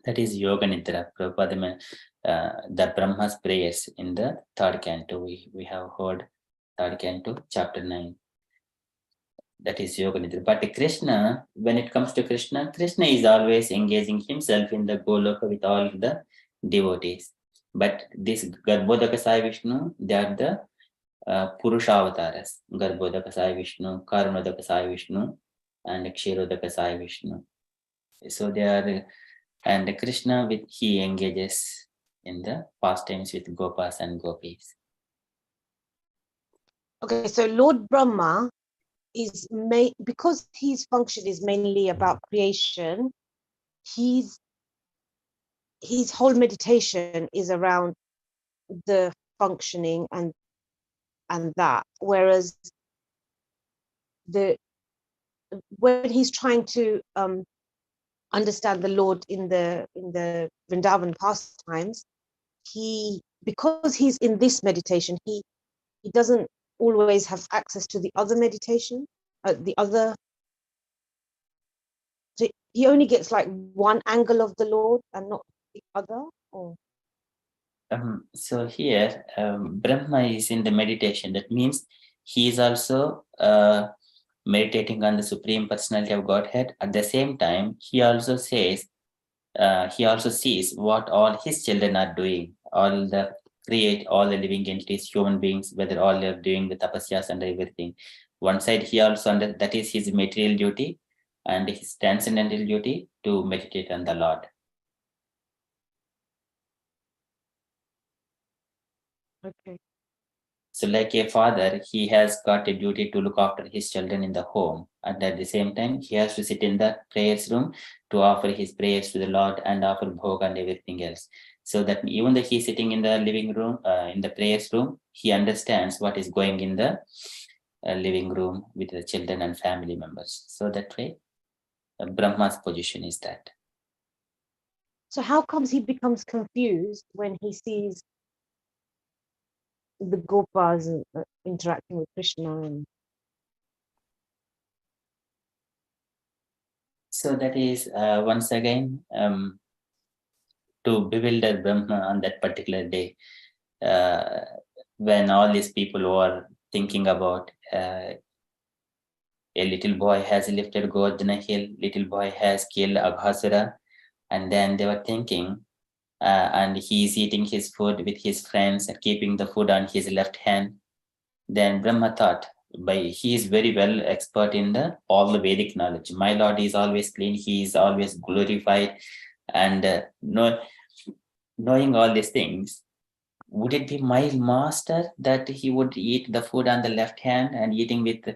Speaker 2: That is yoga nidra. Prabhupada, the Brahma's prayers in the third canto. We have heard third canto, chapter 9. That is yoga nidra. But Krishna, when it comes to Krishna, Krishna is always engaging himself in the Goloka with all the devotees. But this Garbhodaka Sai Vishnu, they are the Purusha avatars. Garbhodaka Sai Vishnu, Karunodaka Sai Vishnu, and Kshirodaka Sai Vishnu. So they are, and Krishna, he engages in the pastimes with Gopas and Gopis.
Speaker 5: Okay, so Lord Brahma is because his function is mainly about creation. His whole meditation is around the functioning and that, whereas when he's trying to understand the Lord in the Vrindavan pastimes, because he's in this meditation, he doesn't always have access to the other meditation, so he only gets like one angle of the Lord and not the other. Or
Speaker 2: so here, Brahma is in the meditation. That means he is also meditating on the Supreme Personality of Godhead. At the same time, he also says, he also sees what all his children are doing, all the living entities, human beings, whether all they are doing the tapasyas and everything. One side, he also that is his material duty, and his transcendental duty to meditate on the Lord.
Speaker 5: okay.
Speaker 2: So like a father, he has got a duty to look after his children in the home. And at the same time, he has to sit in the prayers room to offer his prayers to the Lord and offer bhog and everything else. So that even though he's sitting in the living room, in the prayers room, he understands what is going in the living room with the children and family members. So that way, Brahma's position is that.
Speaker 5: So how comes he becomes confused when he sees the Gopas interacting with Krishna? And
Speaker 2: So that is once again to bewilder Brahma on that particular day, when all these people were thinking about a little boy has lifted Govardhana hill, little boy has killed Aghasura, and then they were thinking, and he's eating his food with his friends and keeping the food on his left hand. Then Brahma thought, by he is very well expert in the all the Vedic knowledge. My Lord is always clean, he is always glorified, and knowing all these things, would it be my master that he would eat the food on the left hand and eating with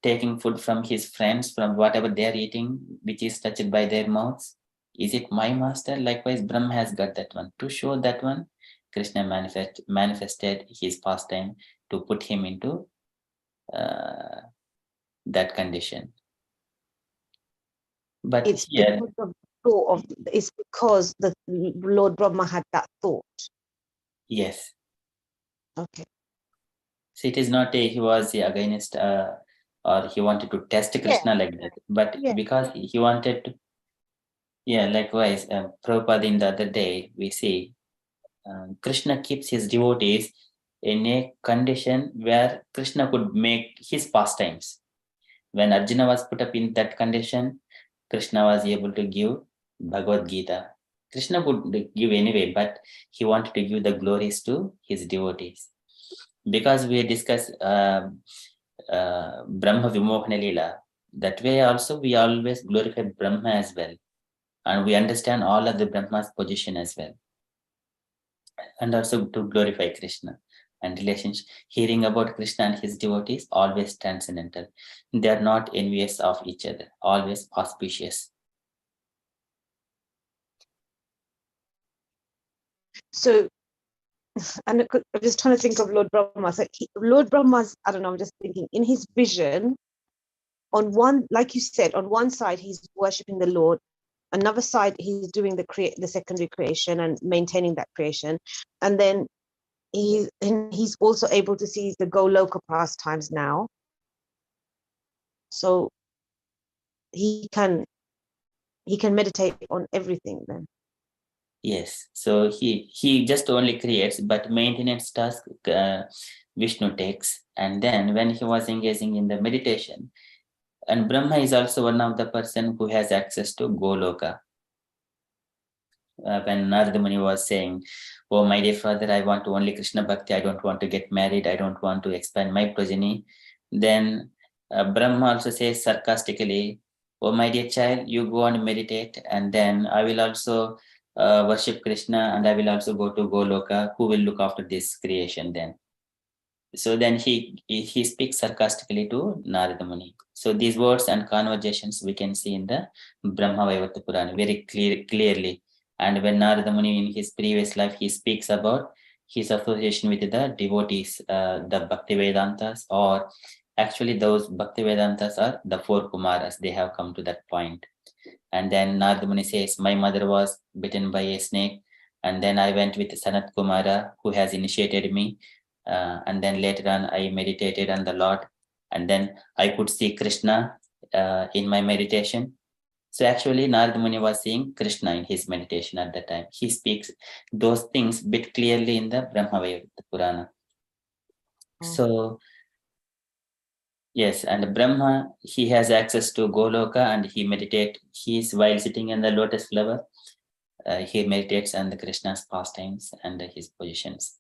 Speaker 2: taking food from his friends from whatever they are eating, which is touched by their mouths? Is it my master? Likewise, Brahma has got that one. To show that one, Krishna manifested his pastime to put him into that condition. But
Speaker 5: it's
Speaker 2: here,
Speaker 5: because of thought of it's because the Lord Brahma had that thought.
Speaker 2: yes.
Speaker 5: Okay.
Speaker 2: So it is not he was against or he wanted to test Krishna like that, but
Speaker 5: Yeah.
Speaker 2: because he wanted to, yeah, likewise, Prabhupada in the other day, we see Krishna keeps his devotees in a condition where Krishna could make his pastimes. When Arjuna was put up in that condition, Krishna was able to give Bhagavad Gita. Krishna could give anyway, but he wanted to give the glories to his devotees. Because we discuss Brahma Vimohana Leela, that way also we always glorify Brahma as well. And we understand all of the Brahma's position as well. And also to glorify Krishna. And relationship, hearing about Krishna and his devotees, always transcendental. They are not envious of each other, always auspicious.
Speaker 5: So, and I'm just trying to think of Lord Brahma. So Lord Brahma's, I don't know, I'm just thinking in his vision, on one, like you said, on one side he's worshipping the Lord, another side he's doing the secondary creation and maintaining that creation, and then he's also able to see the Goloka pastimes now. So he can meditate on everything then.
Speaker 2: Yes, so he just only creates, but maintenance task Vishnu takes. And then when he was engaging in the meditation, and Brahma is also one of the person who has access to Goloka. When Narada Muni was saying, "Oh, my dear father, I want to only Krishna Bhakti. I don't want to get married. I don't want to expand my progeny." Then Brahma also says sarcastically, "Oh, my dear child, you go and meditate, and then I will also worship Krishna, and I will also go to Goloka. Who will look after this creation then?" So then he speaks sarcastically to Narada Muni. So these words and conversations we can see in the Brahma Vaivarta Purana very clearly. And when Narada Muni in his previous life he speaks about his association with the devotees, the Bhakti Vedantas, or actually those Bhakti Vedantas are the four Kumaras. They have come to that point. And then Narada Muni says, "My mother was bitten by a snake, and then I went with Sanat Kumara, who has initiated me. And then later on, I meditated on the Lord, and then I could see Krishna in my meditation." So actually, Narada Muni was seeing Krishna in his meditation at that time. He speaks those things bit clearly in the Brahma Vaivarta Purana. So yes, and Brahma, he has access to Goloka and he meditate. He's while sitting in the lotus flower, he meditates on the Krishna's pastimes and his positions.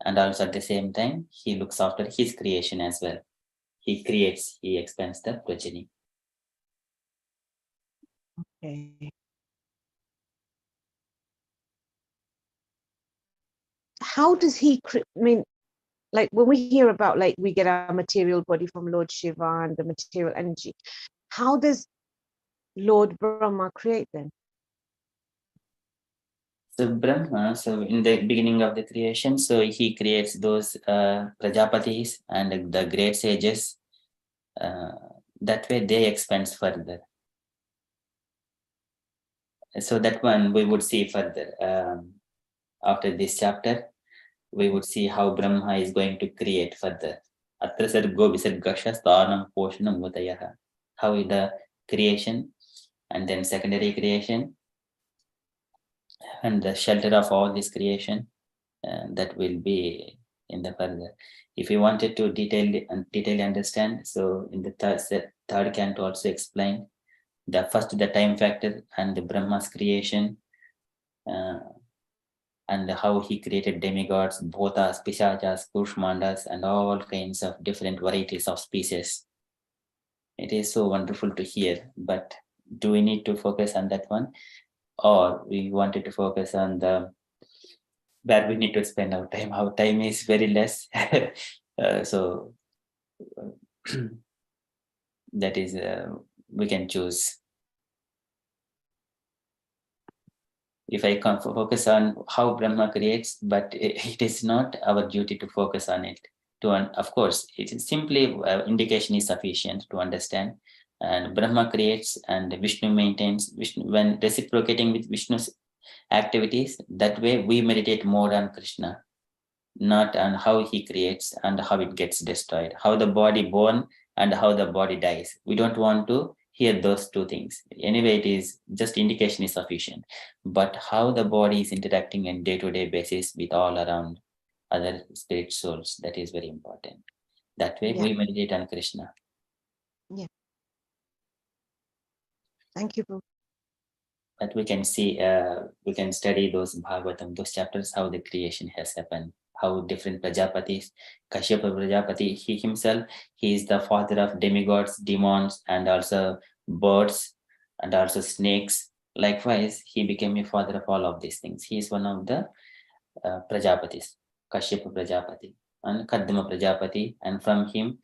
Speaker 2: And also at the same time, he looks after his creation as well. He creates, he expands the progeny.
Speaker 5: Okay. How does he? I mean, like when we hear about like we get our material body from Lord Shiva and the material energy, how does Lord Brahma create them?
Speaker 2: So Brahma, so in the beginning of the creation, so he creates those Prajapatis and the great sages. That way they expand further. So that one we would see further. After this chapter, we would see how Brahma is going to create further. Atra sargo visargasha sthanam poshanam mudayah. How is the creation and then secondary creation and the shelter of all this creation, that will be in the further. If you wanted to detail understand, so in the third canto also explain the first the time factor and the Brahma's creation, and how he created demigods, bhotas, pisachas, kushmandas, and all kinds of different varieties of species. It is so wonderful to hear, but do we need to focus on that one, or we wanted to focus on the where we need to spend our time? Our time is very less. So that is, we can choose. If I can focus on how Brahma creates, but it is not our duty to focus on it. Of course, it is simply indication is sufficient to understand. And Brahma creates and Vishnu maintains. Vishnu, when reciprocating with Vishnu's activities, that way we meditate more on Krishna, not on how he creates and how it gets destroyed, how the body born and how the body dies. We don't want to hear those two things. Anyway, it is just indication is sufficient. But how the body is interacting on day-to-day basis with all around other spirit souls, that is very important. That way we meditate on Krishna.
Speaker 5: Yeah. Thank you, Prabhu.
Speaker 2: That we can see, we can study those Bhagavatam, those chapters, how the creation has happened, how different Prajapatis, Kashyapa Prajapati, he himself, he is the father of demigods, demons, and also birds, and also snakes. Likewise, he became a father of all of these things. He is one of the Prajapatis, Kashyapa Prajapati and Kadama Prajapati, and from him,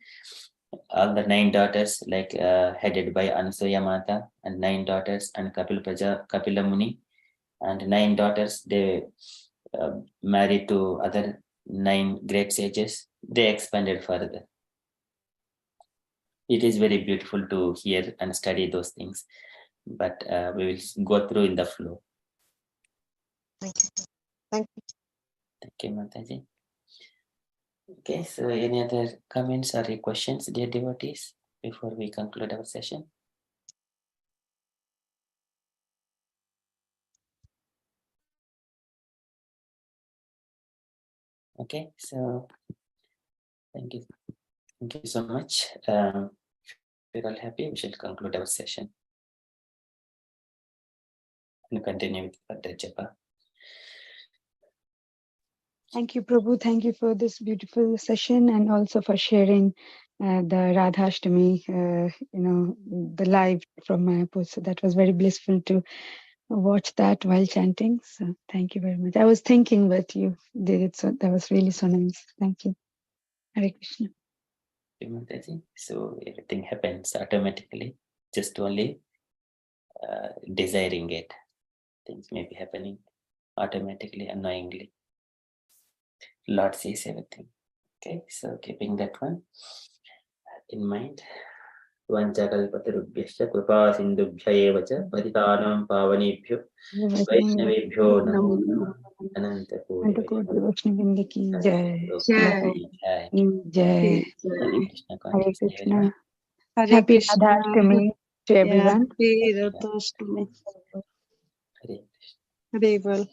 Speaker 2: all the 9 daughters, like headed by Anasuya Mata, and 9 daughters, and Kapila Muni, and 9 daughters, they married to other 9 great sages. They expanded further. It is very beautiful to hear and study those things, but we will go through in the flow.
Speaker 5: Thank you. Thank you.
Speaker 2: Thank you, Mataji. Okay, so any other comments or questions, dear devotees, before we conclude our session? Okay, so thank you so much. If you're all happy, we shall conclude our session and continue with further japa.
Speaker 3: Thank you, Prabhu. Thank you for this beautiful session and also for sharing the Radhashtami, the live from Mayapur. So that was very blissful to watch that while chanting. So thank you very much. I was thinking, but you did it. So that was really so nice. Thank you. Hare Krishna.
Speaker 2: So everything happens automatically, just only desiring it. Things may be happening automatically, unknowingly. Lord sees everything. Okay, so keeping that one in mind. Vanchakalpatarubhyascha kripa sindubhya eva cha patitanam pavanebhyo vaishnavebhyo namo namaha. Ananta Koti
Speaker 3: Vaishnavinda ki jai.
Speaker 2: Jai.
Speaker 3: Jai.
Speaker 2: Hare Krishna
Speaker 3: Hare
Speaker 2: consciously,
Speaker 3: Krishna.
Speaker 2: everyone.
Speaker 4: Hare
Speaker 3: Happy
Speaker 4: Krishna.
Speaker 3: Radhashtami to everyone.
Speaker 4: Happy Radhashtami.
Speaker 2: Hare Krishna.
Speaker 4: Hare Bol.